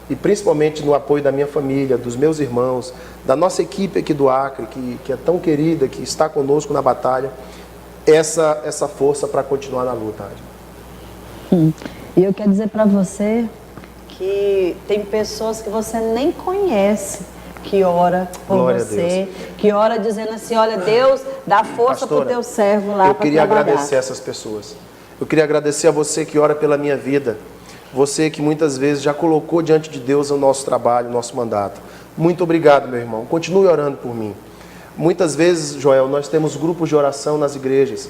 e principalmente no apoio da minha família, dos meus irmãos, da nossa equipe aqui do Acre, que é tão querida, que está conosco na batalha, essa força para continuar na luta. E eu quero dizer para você que tem pessoas que você nem conhece que ora por Glória você, que ora dizendo assim, olha, Deus, dá força para o teu servo lá para trabalhar. Eu queria agradecer essas pessoas. Eu queria agradecer a você que ora pela minha vida. Você que muitas vezes já colocou diante de Deus o nosso trabalho, o nosso mandato. Muito obrigado, meu irmão. Continue orando por mim. Muitas vezes, Joel, nós temos grupos de oração nas igrejas,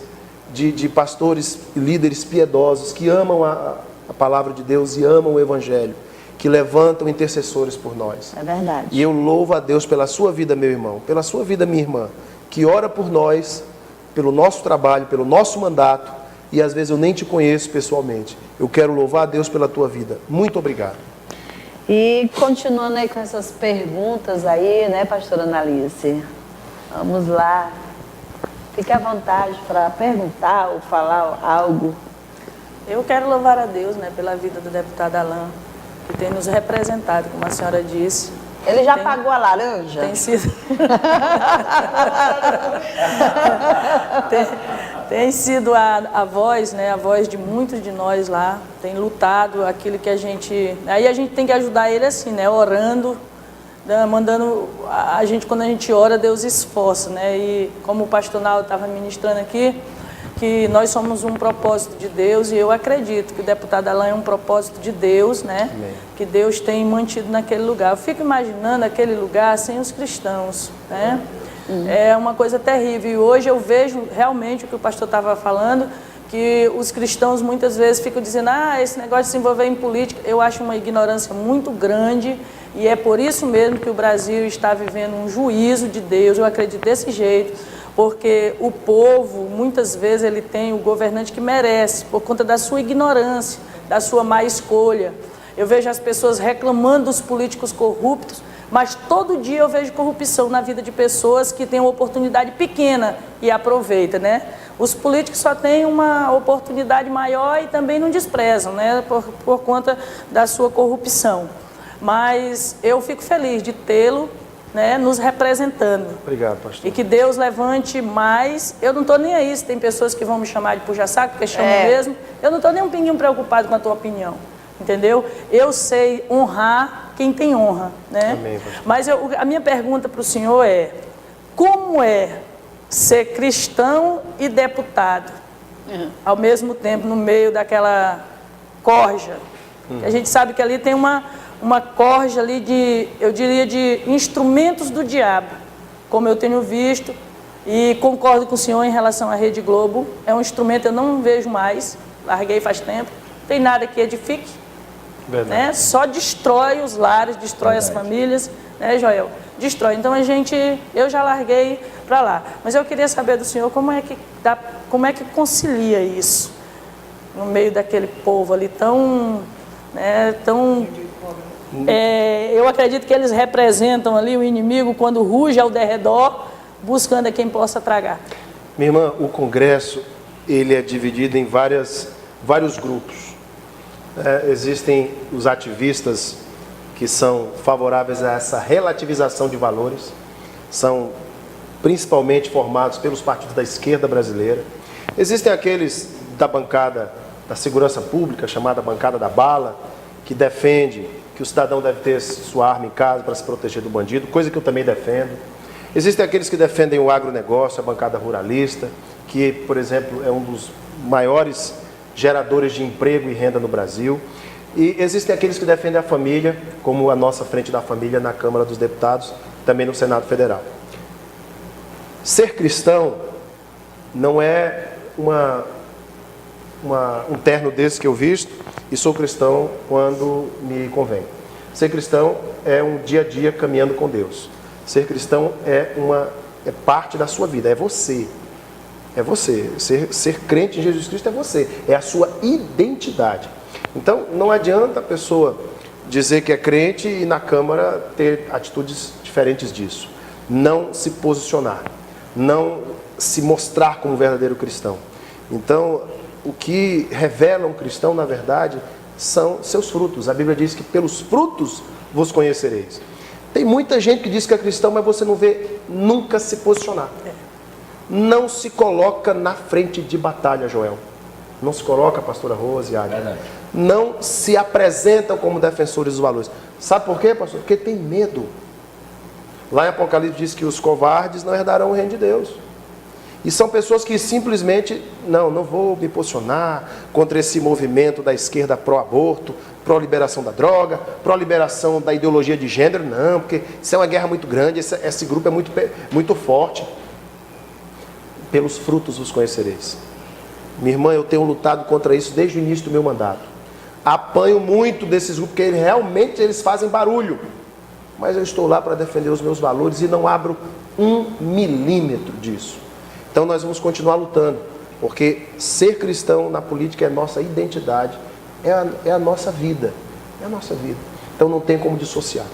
de pastores e líderes piedosos que amam a palavra de Deus e amam o Evangelho, que levantam intercessores por nós. É verdade. E eu louvo a Deus pela sua vida, meu irmão, pela sua vida, minha irmã, que ora por nós, pelo nosso trabalho, pelo nosso mandato, e às vezes eu nem te conheço pessoalmente. Eu quero louvar a Deus pela tua vida. Muito obrigado. E continuando aí com essas perguntas aí, né, pastora Analice? Vamos lá. Fique à vontade para perguntar ou falar algo. Eu quero louvar a Deus, né, pela vida do deputado Alain, que tem nos representado, como a senhora disse. Ele já pagou a laranja? Tem sido... tem sido a voz, né, a voz de muitos de nós lá, tem lutado aquilo que a gente... Aí a gente tem que ajudar ele assim, né, orando, mandando a gente, quando a gente ora, Deus esforça, né, e como o pastor Naldo estava ministrando aqui, que nós somos um propósito de Deus, e eu acredito que o deputado Alain é um propósito de Deus, né? Amém. Que Deus tem mantido naquele lugar. Eu fico imaginando aquele lugar sem os cristãos, né? É uma coisa terrível, e hoje eu vejo realmente o que o pastor estava falando, que os cristãos muitas vezes ficam dizendo, esse negócio de se envolver em política, eu acho uma ignorância muito grande, e é por isso mesmo que o Brasil está vivendo um juízo de Deus, eu acredito desse jeito, porque o povo, muitas vezes, ele tem o governante que merece, por conta da sua ignorância, da sua má escolha. Eu vejo as pessoas reclamando dos políticos corruptos, mas todo dia eu vejo corrupção na vida de pessoas que têm uma oportunidade pequena e aproveitam, né? Os políticos só têm uma oportunidade maior e também não desprezam, né? Por conta da sua corrupção. Mas eu fico feliz de tê-lo, né, nos representando. Obrigado, pastor. E que Deus levante mais. Eu não estou nem aí se tem pessoas que vão me chamar de puxa-saco, porque chamam mesmo. Eu não estou nem um pinguinho preocupado com a tua opinião, entendeu? Eu sei honrar quem tem honra, né? Amém, pastor. Mas a minha pergunta para o senhor é, como é ser cristão e deputado, ao mesmo tempo, no meio daquela corja? A gente sabe que ali tem uma corja ali de, eu diria, de instrumentos do diabo, como eu tenho visto, e concordo com o senhor em relação à Rede Globo. É um instrumento, eu não vejo mais, larguei faz tempo, não tem nada que edifique, né? Só destrói os lares, destrói as famílias. né, Joel? Destrói. Então eu já larguei para lá. Mas eu queria saber do senhor como é que concilia isso no meio daquele povo ali tão, né, eu acredito que eles representam ali o inimigo quando ruge ao derredor, buscando a quem possa tragar. Minha irmã, o Congresso, ele é dividido em vários grupos. Existem os ativistas que são favoráveis a essa relativização de valores, são principalmente formados pelos partidos da esquerda brasileira. Existem aqueles da bancada da segurança pública, chamada bancada da bala, que defende que o cidadão deve ter sua arma em casa para se proteger do bandido, coisa que eu também defendo. Existem aqueles que defendem o agronegócio, a bancada ruralista, que, por exemplo, é um dos maiores geradores de emprego e renda no Brasil. E existem aqueles que defendem a família, como a nossa Frente da Família na Câmara dos Deputados, também no Senado Federal. Ser cristão não é um terno desse que eu visto e sou cristão quando me convém. Ser cristão é um dia a dia caminhando com Deus. Ser cristão é parte da sua vida, é você. É você. Ser crente em Jesus Cristo é você, é a sua identidade. Então, não adianta a pessoa dizer que é crente e na Câmara ter atitudes diferentes disso. Não se posicionar, não se mostrar como verdadeiro cristão. Então, o que revela um cristão, na verdade, são seus frutos. A Bíblia diz que pelos frutos vos conhecereis. Tem muita gente que diz que é cristão, mas você não vê nunca se posicionar. Não se coloca na frente de batalha, Joel. Não se coloca, pastora Rose e Águia. Não se apresentam como defensores dos valores. Sabe por quê, pastor? Porque tem medo. Lá em Apocalipse diz que os covardes não herdarão o reino de Deus. E são pessoas que simplesmente, não vou me posicionar contra esse movimento da esquerda pró-aborto, pró-liberação da droga, pró-liberação da ideologia de gênero, não, porque isso é uma guerra muito grande, esse grupo é muito forte. Pelos frutos os conhecereis. Minha irmã, eu tenho lutado contra isso desde o início do meu mandato. Apanho muito desses grupos, porque realmente eles fazem barulho. Mas eu estou lá para defender os meus valores e não abro 1 milímetro disso. Então nós vamos continuar lutando, porque ser cristão na política é nossa identidade, é a nossa vida, é a nossa vida. Então não tem como dissociar.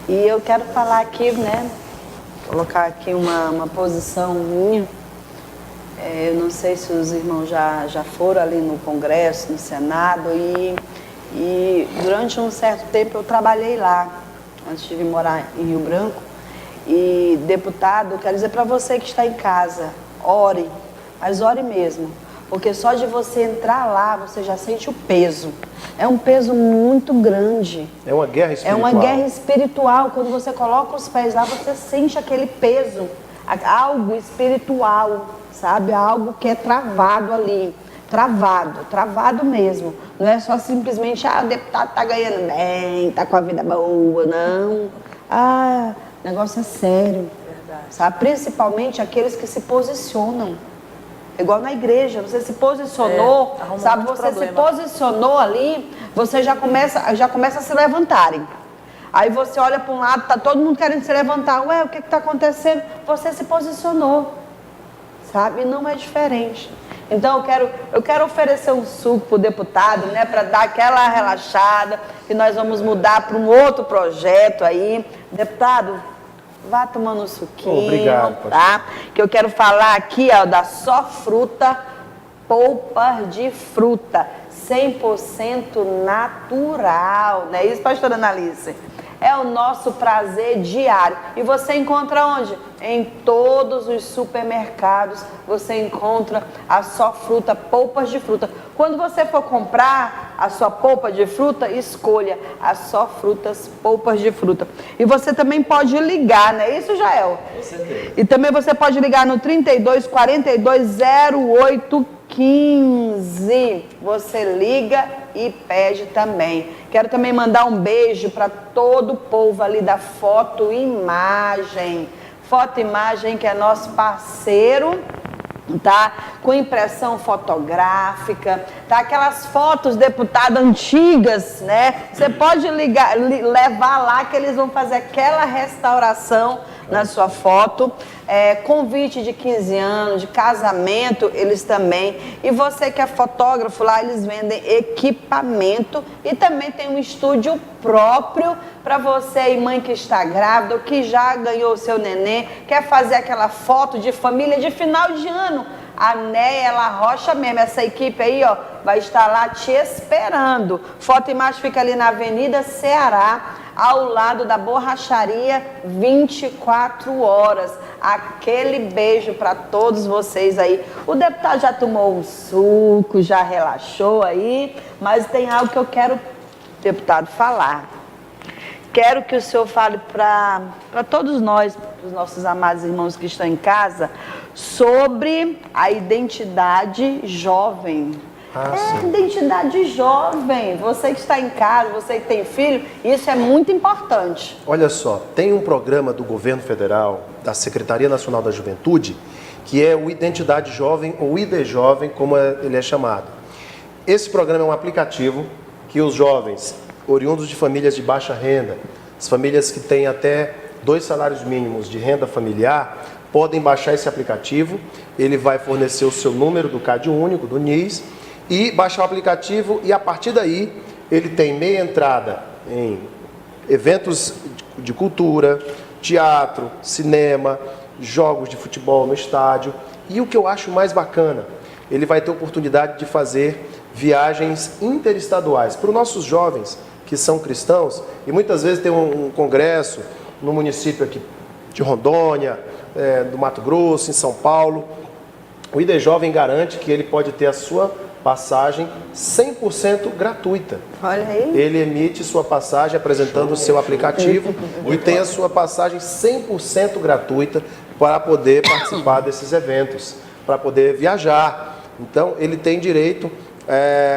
E eu quero falar aqui, né, colocar aqui uma posição minha. Eu não sei se os irmãos já foram ali no Congresso, no Senado, e durante um certo tempo eu trabalhei lá, antes de vir morar em Rio Branco. E, deputado, quero dizer para você que está em casa, ore, mas ore mesmo, porque só de você entrar lá, você já sente o peso. É um peso muito grande. É uma guerra espiritual. É uma guerra espiritual. Quando você coloca os pés lá, você sente aquele peso, algo espiritual, sabe? Algo que é travado ali. Travado mesmo. Não é só simplesmente, o deputado está ganhando bem, está com a vida boa, não. O negócio é sério, sabe? Principalmente aqueles que se posicionam. Igual na igreja, você se posicionou, sabe? Você se posicionou ali, você já começa a se levantarem. Aí você olha para um lado, tá todo mundo querendo se levantar. Ué, o que está acontecendo? Você se posicionou, sabe? E não é diferente. Então eu quero oferecer um suco para o deputado, né? Para dar aquela relaxada, que nós vamos mudar para um outro projeto aí. Deputado, vá tomando um suquinho. Obrigado, tá? Que eu quero falar aqui, da Só Fruta, polpas de fruta, 100% natural, não é isso, pastora Analice? É o nosso prazer diário. E você encontra onde? Em todos os supermercados você encontra a Só Fruta, polpas de fruta. Quando você for comprar a sua polpa de fruta, escolha a Só Frutas, polpas de fruta. E você também pode ligar, não é isso, Jael? Com certeza. E também você pode ligar no 32 42 08 15. Você liga e pede também. Quero também mandar um beijo para todo o povo ali da Foto Imagem. Foto Imagem, que é nosso parceiro tá? Com impressão fotográfica, tá? Aquelas fotos, deputado, antigas, né? Você pode levar lá que eles vão fazer aquela restauração na sua foto. Convite de 15 anos, de casamento, eles também. E você que é fotógrafo, lá eles vendem equipamento e também tem um estúdio próprio para você aí, mãe que está grávida ou que já ganhou o seu neném, quer fazer aquela foto de família de final de ano. A Néia La Rocha mesmo, essa equipe aí, ó, vai estar lá te esperando. Foto e Imagem fica ali na Avenida Ceará, ao lado da borracharia, 24 horas. Aquele beijo para todos vocês aí. O deputado já tomou um suco, já relaxou aí, mas tem algo que eu quero, deputado, falar. Quero que o senhor fale para todos nós, para os nossos amados irmãos que estão em casa, sobre a identidade jovem. Identidade jovem. Você que está em casa, você que tem filho, isso é muito importante. Olha só, tem um programa do governo federal, da Secretaria Nacional da Juventude, que é o Identidade Jovem, ou ID Jovem, como ele é chamado. Esse programa é um aplicativo que os jovens, oriundos de famílias de baixa renda, as famílias que têm até 2 salários mínimos de renda familiar, podem baixar esse aplicativo. Ele vai fornecer o seu número do CAD único, do NIS, e baixar o aplicativo, e a partir daí ele tem meia entrada em eventos de cultura, teatro, cinema, jogos de futebol no estádio, e o que eu acho mais bacana, ele vai ter oportunidade de fazer viagens interestaduais para os nossos jovens que são cristãos, e muitas vezes tem um congresso no município aqui de Rondônia, do Mato Grosso, em São Paulo. O ID Jovem garante que ele pode ter a sua passagem 100% gratuita. Olha aí. Ele emite sua passagem apresentando o seu aplicativo e tem a sua passagem 100% gratuita para poder participar desses eventos, para poder viajar. Então, ele tem direito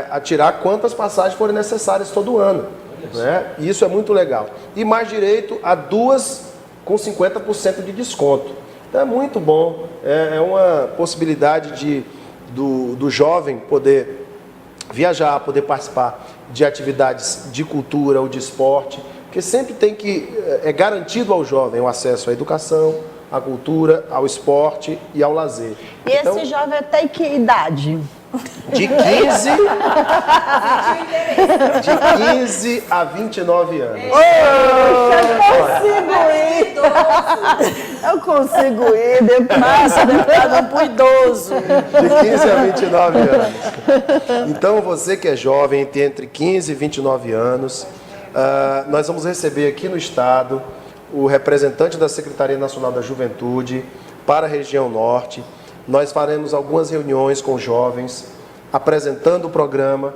a tirar quantas passagens forem necessárias todo ano. Né? E isso é muito legal. E mais direito a 2 com 50% de desconto. Então, é muito bom. É uma possibilidade do jovem poder viajar, poder participar de atividades de cultura ou de esporte, porque sempre tem que, é garantido ao jovem o acesso à educação, à cultura, ao esporte e ao lazer. E então, esse jovem até que idade? De 15 a 29 anos. Eu consigo ir, deputado pro idoso. De 15 a 29 anos. Então, você que é jovem, tem entre 15 e 29 anos, nós vamos receber aqui no estado o representante da Secretaria Nacional da Juventude para a região norte. Nós faremos algumas reuniões com jovens, apresentando o programa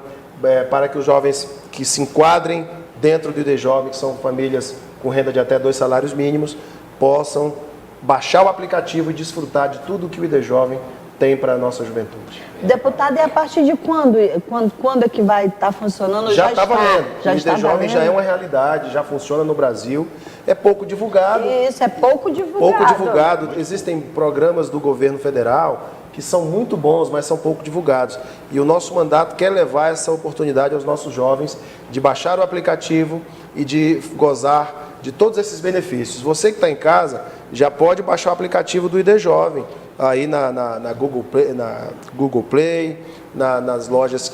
para que os jovens que se enquadrem dentro do ID Jovem, que são famílias com renda de até 2 salários mínimos, possam baixar o aplicativo e desfrutar de tudo que o ID Jovem tem para a nossa juventude. Deputado, e a partir de quando é que vai estar funcionando? Já está valendo. O ID Jovem já é uma realidade, já funciona no Brasil. É pouco divulgado. Isso, é pouco divulgado. Pouco divulgado. Existem programas do governo federal que são muito bons, mas são pouco divulgados. E o nosso mandato quer levar essa oportunidade aos nossos jovens de baixar o aplicativo e de gozar de todos esses benefícios. Você que está em casa já pode baixar o aplicativo do ID Jovem aí na Google Play, nas lojas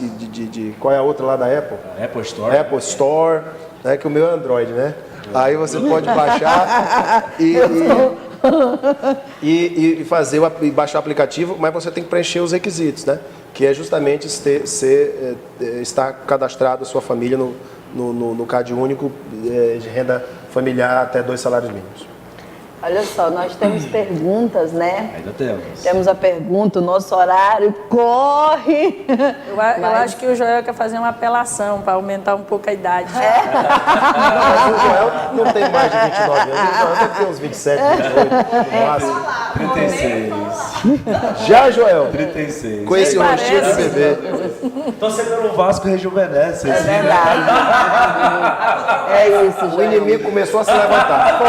qual é a outra lá da Apple? Apple Store. Apple Store, né, que o meu é Android, né? Aí você pode baixar e baixar o aplicativo, mas você tem que preencher os requisitos, né? Que é justamente estar cadastrado a sua família no CAD único de renda familiar até 2 salários mínimos. Olha só, nós temos perguntas, né? Ainda temos. Temos a pergunta, o nosso horário corre. Eu acho que o Joel quer fazer uma apelação para aumentar um pouco a idade. Não, o Joel não tem mais de 29 anos, o Joel deve ter uns 27, 28, no máximo. 36. Já, Joel? 36. Com esse rostinho de bebê. Torcer pelo Vasco rejuvenesce. É assim, né? verdade. É isso, O gente. inimigo começou a se levantar.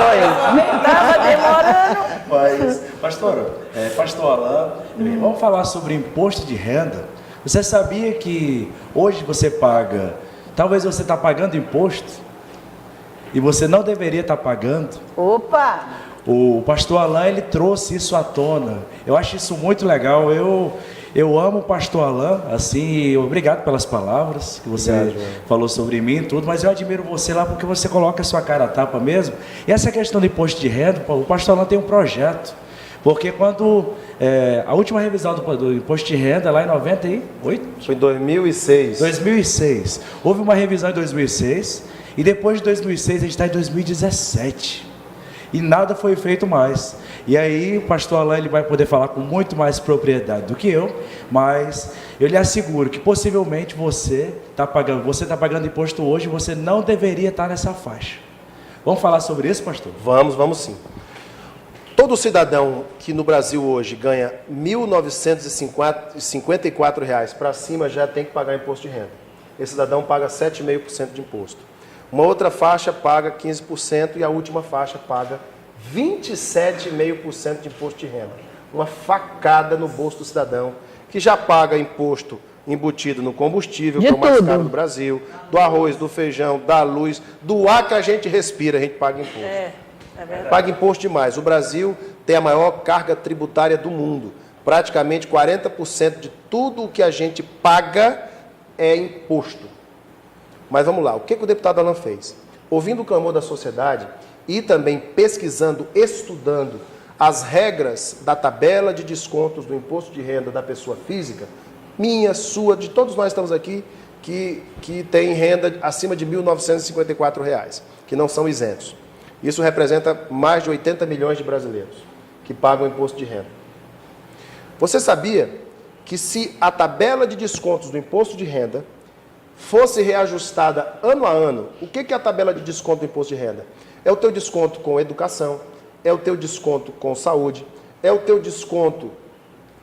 Tava demorando. Mas, pastor Alain, vamos falar sobre imposto de renda. Você sabia que hoje você paga, talvez você está pagando imposto e você não deveria estar pagando? Opa! O pastor Alain, ele trouxe isso à tona. Eu acho isso muito legal. Eu amo o pastor Alain, assim, obrigado pelas palavras que você falou sobre mim e tudo, mas eu admiro você lá porque você coloca a sua cara a tapa mesmo. E essa questão do imposto de renda, o pastor Alain tem um projeto, porque quando a última revisão do imposto de renda, lá em 98? Foi em 2006. 2006. Houve uma revisão em 2006, e depois de 2006 a gente está em 2017. E nada foi feito mais. E aí o pastor Alain, ele vai poder falar com muito mais propriedade do que eu, mas eu lhe asseguro que possivelmente você está pagando imposto hoje e você não deveria estar nessa faixa. Vamos falar sobre isso, pastor? Vamos sim. Todo cidadão que no Brasil hoje ganha R$ 1.954 para cima já tem que pagar imposto de renda. Esse cidadão paga 7,5% de imposto. Uma outra faixa paga 15% e a última faixa paga 27,5% de imposto de renda. Uma facada no bolso do cidadão que já paga imposto embutido no combustível, que é o mais caro do Brasil, do arroz, do feijão, da luz, do ar que a gente respira, a gente paga imposto. É verdade. Paga imposto demais. O Brasil tem a maior carga tributária do mundo. Praticamente 40% de tudo o que a gente paga é imposto. Mas vamos lá, o que o deputado Alain fez? Ouvindo o clamor da sociedade e também pesquisando, estudando as regras da tabela de descontos do imposto de renda da pessoa física, minha, sua, de todos nós estamos aqui, que tem renda acima de R$ 1.954, que não são isentos. Isso representa mais de 80 milhões de brasileiros que pagam imposto de renda. Você sabia que se a tabela de descontos do imposto de renda fosse reajustada ano a ano, o que é a tabela de desconto do imposto de renda? É o teu desconto com educação, é o teu desconto com saúde, é o teu desconto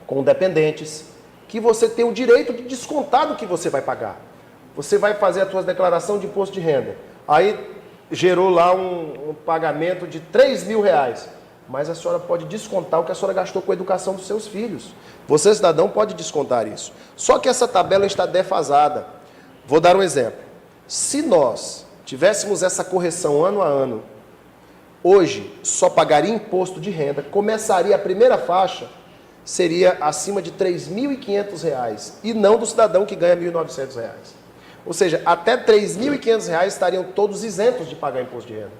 com dependentes, que você tem o direito de descontar do que você vai pagar. Você vai fazer a tua declaração de imposto de renda, aí gerou lá um pagamento de R$3.000, mas a senhora pode descontar o que a senhora gastou com a educação dos seus filhos. Você, cidadão, pode descontar isso. Só que essa tabela está defasada. Vou dar um exemplo. Se nós tivéssemos essa correção ano a ano, hoje só pagaria imposto de renda, começaria a primeira faixa, seria acima de R$ 3.500 e não do cidadão que ganha R$ 1.900. Ou seja, até R$ 3.500 estariam todos isentos de pagar imposto de renda.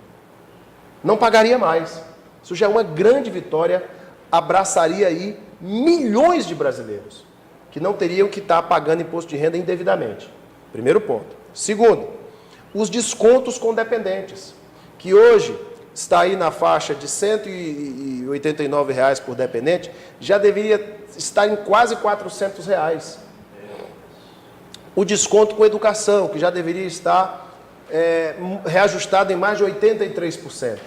Não pagaria mais. Isso já é uma grande vitória, abraçaria aí milhões de brasileiros que não teriam que estar pagando imposto de renda indevidamente. Primeiro ponto. Segundo, os descontos com dependentes, que hoje está aí na faixa de R$ 189 por dependente, já deveria estar em quase R$ 400. O desconto com educação, que já deveria estar reajustado em mais de 83%.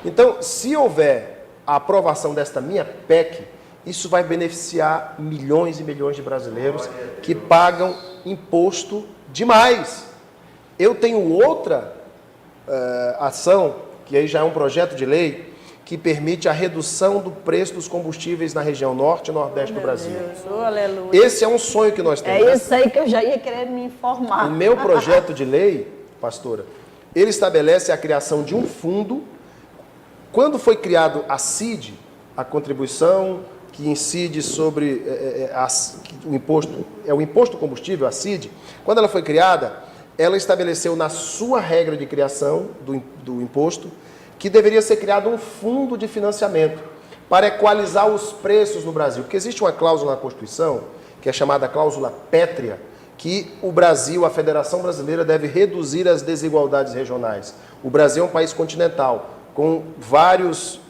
Então, se houver a aprovação desta minha PEC, isso vai beneficiar milhões e milhões de brasileiros que pagam imposto demais. Eu tenho outra ação, que aí já é um projeto de lei, que permite a redução do preço dos combustíveis na região norte e nordeste do Brasil. Deus, oh, aleluia. Esse é um sonho que nós temos. É isso aí que eu já ia querer me informar. O meu projeto de lei, pastora, ele estabelece a criação de um fundo. Quando foi criado a CID, a contribuição que incide sobre o imposto, é o imposto combustível, a CID, quando ela foi criada, ela estabeleceu na sua regra de criação do imposto que deveria ser criado um fundo de financiamento para equalizar os preços no Brasil. Porque existe uma cláusula na Constituição, que é chamada cláusula pétrea, que o Brasil, a Federação Brasileira, deve reduzir as desigualdades regionais. O Brasil é um país continental, com vários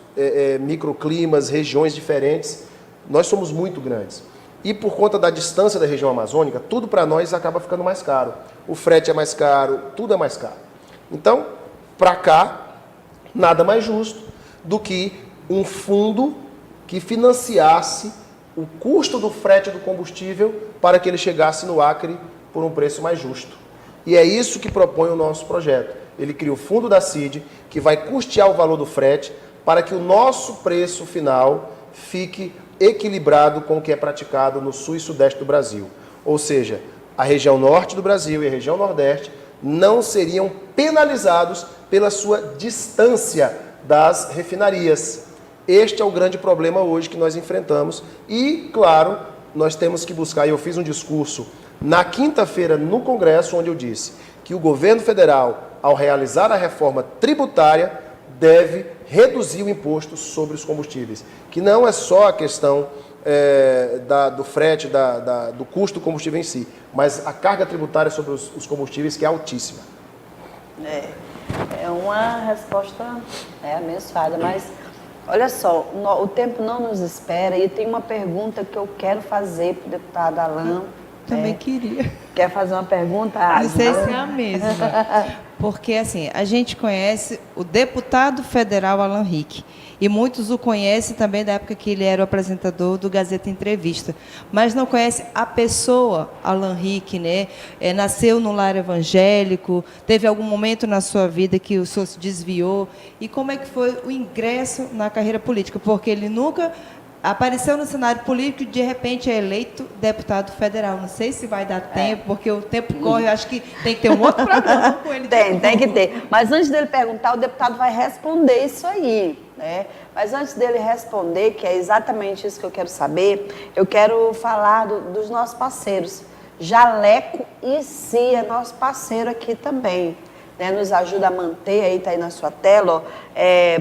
microclimas, regiões diferentes. Nós somos muito grandes. E por conta da distância da região amazônica, tudo para nós acaba ficando mais caro. O frete é mais caro, tudo é mais caro. Então, para cá, nada mais justo do que um fundo que financiasse o custo do frete do combustível para que ele chegasse no Acre por um preço mais justo. E é isso que propõe o nosso projeto. Ele cria o fundo da CID, que vai custear o valor do frete para que o nosso preço final fique equilibrado com o que é praticado no sul e sudeste do Brasil. Ou seja, a região norte do Brasil e a região nordeste não seriam penalizados pela sua distância das refinarias. Este é o grande problema hoje que nós enfrentamos e, claro, nós temos que buscar, e eu fiz um discurso na quinta-feira no Congresso, onde eu disse que o governo federal, ao realizar a reforma tributária, deve reduzir o imposto sobre os combustíveis, que não é só a questão do frete, do custo do combustível em si, mas a carga tributária sobre os combustíveis, que é altíssima. É uma resposta abençoada, mas olha só, o tempo não nos espera e tem uma pergunta que eu quero fazer para o deputado Alain. Também queria. Quer fazer uma pergunta? Não sei se é a mesma. Porque, assim, a gente conhece o deputado federal Alan Rick. E muitos o conhecem também da época que ele era o apresentador do Gazeta Entrevista. Mas não conhece a pessoa Alan Rick, né? Nasceu num lar evangélico, teve algum momento na sua vida que o senhor se desviou. E como é que foi o ingresso na carreira política? Porque ele nunca apareceu no cenário político e, de repente, é eleito deputado federal. Não sei se vai dar tempo, porque o tempo corre. Eu acho que tem que ter um outro programa com ele. Tem que ter. Mas antes dele perguntar, o deputado vai responder isso aí, né? Mas antes dele responder, que é exatamente isso que eu quero saber, eu quero falar dos nossos parceiros. Jaleco e Cia, nosso parceiro aqui também. Né, nos ajuda a manter, aí está aí na sua tela,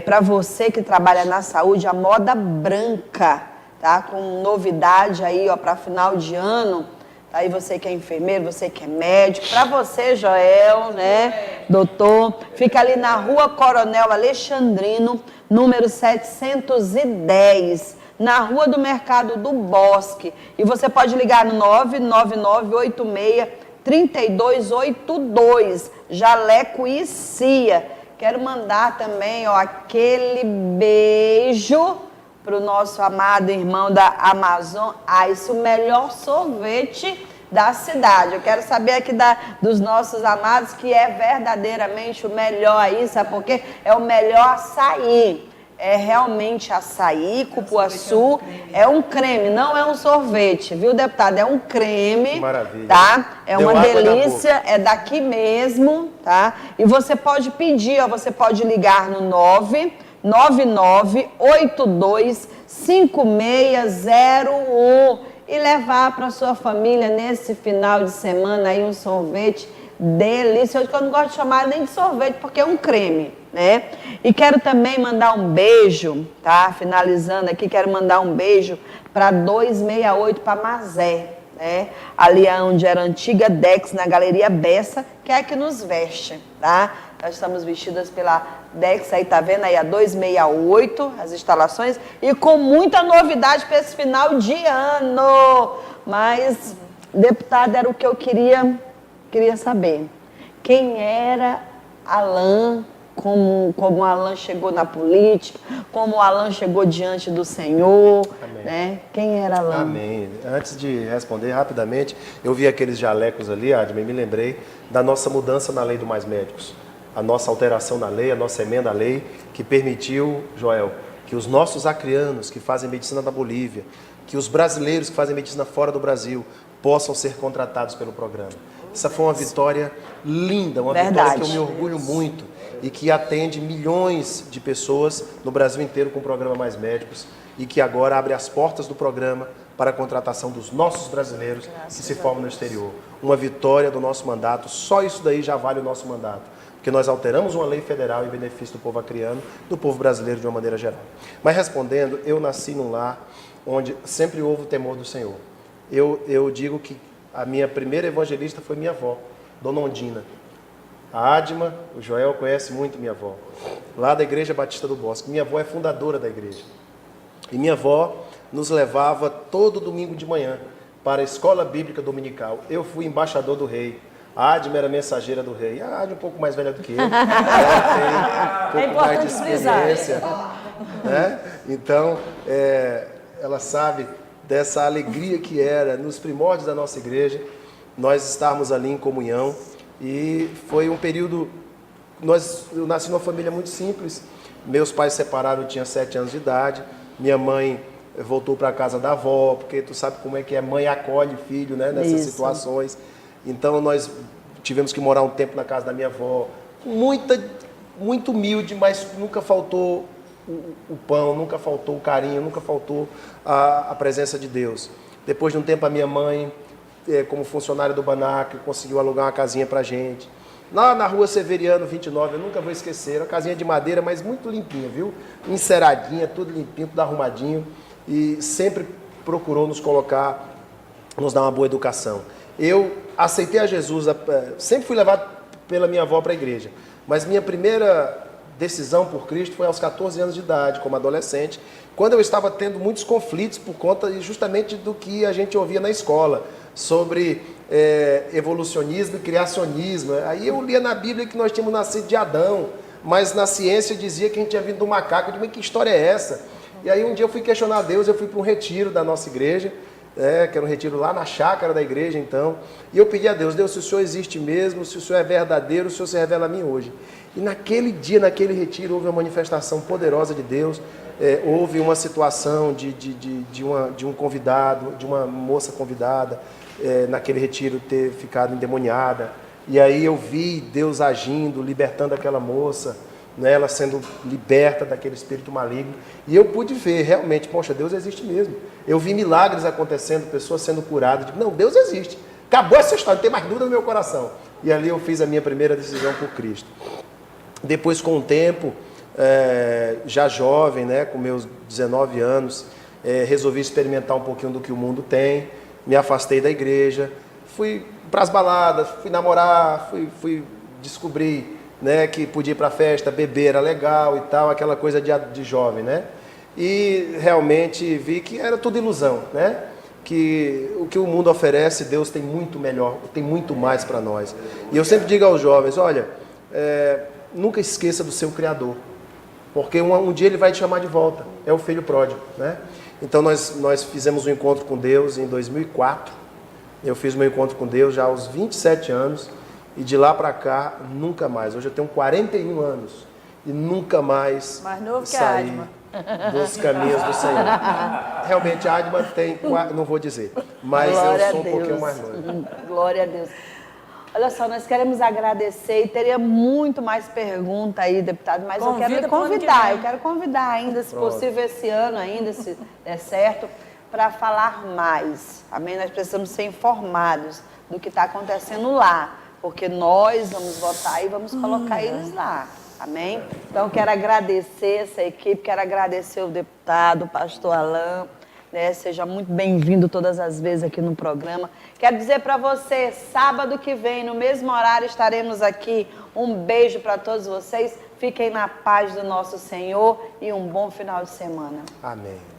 para você que trabalha na saúde, a moda branca, tá? Com novidade aí, ó, para final de ano. Tá aí você que é enfermeiro, você que é médico, para você, Joel, né, doutor, fica ali na Rua Coronel Alexandrino, número 710, na Rua do Mercado do Bosque. E você pode ligar no 99986-3282, Jaleco e Cia. Quero mandar também, ó, aquele beijo para o nosso amado irmão da Amazon Ice, o melhor sorvete da cidade. Eu quero saber aqui dos nossos amados que é verdadeiramente o melhor aí, sabe por quê? É o melhor açaí. É realmente açaí, cupuaçu, é um creme, não é um sorvete, viu, deputado? É um creme, maravilha, tá? É deu uma água na delícia, é daqui mesmo, tá? E você pode pedir, ó, você pode ligar no 999825601 e levar para sua família nesse final de semana aí um sorvete delicioso, que eu não gosto de chamar nem de sorvete, porque é um creme, né? E quero também mandar um beijo, tá? Finalizando aqui, quero mandar um beijo para 268, para Mazé, né? Ali onde era a antiga Dex, na Galeria Bessa, que é a que nos veste, tá? Nós estamos vestidas pela Dex, aí tá vendo aí a 268, as instalações, e com muita novidade para esse final de ano. Mas, deputado, era o que eu queria saber. Quem era Alain, como Alain chegou na política, como Alain chegou diante do Senhor, né? Quem era Alain? Amém. Antes de responder rapidamente, eu vi aqueles jalecos ali, Adma, e me lembrei da nossa mudança na lei do Mais Médicos. A nossa alteração na lei, a nossa emenda à lei, que permitiu, Joel, que os nossos acrianos que fazem medicina na Bolívia, que os brasileiros que fazem medicina fora do Brasil, possam ser contratados pelo programa. Essa foi uma vitória linda, uma vitória que eu me orgulho muito e que atende milhões de pessoas no Brasil inteiro com o programa Mais Médicos e que agora abre as portas do programa para a contratação dos nossos brasileiros que se formam no exterior. Uma vitória do nosso mandato, só isso daí já vale o nosso mandato, porque nós alteramos uma lei federal em benefício do povo acriano, do povo brasileiro de uma maneira geral. Mas respondendo, eu nasci num lar onde sempre houve o temor do Senhor. Eu digo que a minha primeira evangelista foi minha avó, Dona Ondina. A Adma, o Joel conhece muito minha avó, lá da Igreja Batista do Bosque. Minha avó é fundadora da igreja. E minha avó nos levava todo domingo de manhã para a escola bíblica dominical. Eu fui embaixador do rei. A Adma era mensageira do rei. A Adma é um pouco mais velha do que eu. Ela tem um pouco mais de experiência. Né? Então, ela sabe dessa alegria que era, nos primórdios da nossa igreja, nós estarmos ali em comunhão. E foi um período... Eu nasci numa família muito simples. Meus pais se separaram, eu tinha 7 anos de idade. Minha mãe voltou para a casa da avó, porque tu sabe como é que é, mãe acolhe filho, né, nessas situações. Então nós tivemos que morar um tempo na casa da minha avó, muito humilde, mas nunca faltou o pão, nunca faltou o carinho, nunca faltou a presença de Deus. Depois de um tempo a minha mãe, como funcionária do Banac, conseguiu alugar uma casinha pra gente. Lá na rua Severiano 29, eu nunca vou esquecer, uma casinha de madeira, mas muito limpinha, viu? Enceradinha, tudo limpinho, tudo arrumadinho. E sempre procurou nos dar uma boa educação. Eu aceitei a Jesus, sempre fui levado pela minha avó para a igreja, mas minha primeira decisão por Cristo foi aos 14 anos de idade, como adolescente, quando eu estava tendo muitos conflitos por conta justamente do que a gente ouvia na escola, sobre evolucionismo e criacionismo. Aí eu lia na Bíblia que nós tínhamos nascido de Adão, mas na ciência dizia que a gente tinha vindo do macaco. Eu disse, mas que história é essa? E aí um dia eu fui questionar Deus, eu fui para um retiro da nossa igreja, que era um retiro lá na chácara da igreja, então, e eu pedi a Deus, se o Senhor existe mesmo, se o Senhor é verdadeiro, o Senhor se revela a mim hoje. E naquele dia, naquele retiro, houve uma manifestação poderosa de Deus, houve uma situação de um convidado, de uma moça convidada, naquele retiro ter ficado endemoniada, e aí eu vi Deus agindo, libertando aquela moça, né, ela sendo liberta daquele espírito maligno, e eu pude ver realmente, poxa, Deus existe mesmo. Eu vi milagres acontecendo, pessoas sendo curadas. Digo, não, Deus existe. Acabou essa história, não tem mais dúvida no meu coração. E ali eu fiz a minha primeira decisão por Cristo. Depois, com o tempo, já jovem, né, com meus 19 anos, resolvi experimentar um pouquinho do que o mundo tem, me afastei da igreja, fui para as baladas, fui namorar, fui descobrir, né, que podia ir para a festa, beber era legal e tal, aquela coisa de jovem, né? E realmente vi que era tudo ilusão, né? Que o que o mundo oferece, Deus tem muito melhor, tem muito mais para nós. E eu sempre digo aos jovens, olha, nunca esqueça do seu Criador, porque um dia Ele vai te chamar de volta, é o filho pródigo, né? Então nós fizemos um encontro com Deus em 2004, eu fiz meu encontro com Deus já aos 27 anos, e de lá para cá, nunca mais. Hoje eu tenho 41 anos e nunca mais saí dos caminhos do Senhor. Realmente a Adma tem, não vou dizer, mas Glória eu sou a um Deus. pouquinho mais novo. Glória a Deus. Olha só, nós queremos agradecer e teria muito mais pergunta aí, deputado, mas eu quero convidar ainda, se possível esse ano ainda, se der certo, para falar mais. Amém? Nós precisamos ser informados do que está acontecendo lá, porque nós vamos votar e vamos colocar eles lá. Amém? Então, quero agradecer essa equipe, quero agradecer o deputado, o pastor Alain, né? Seja muito bem-vindo todas as vezes aqui no programa. Quero dizer para você, sábado que vem, no mesmo horário, estaremos aqui. Um beijo para todos vocês. Fiquem na paz do nosso Senhor e um bom final de semana. Amém.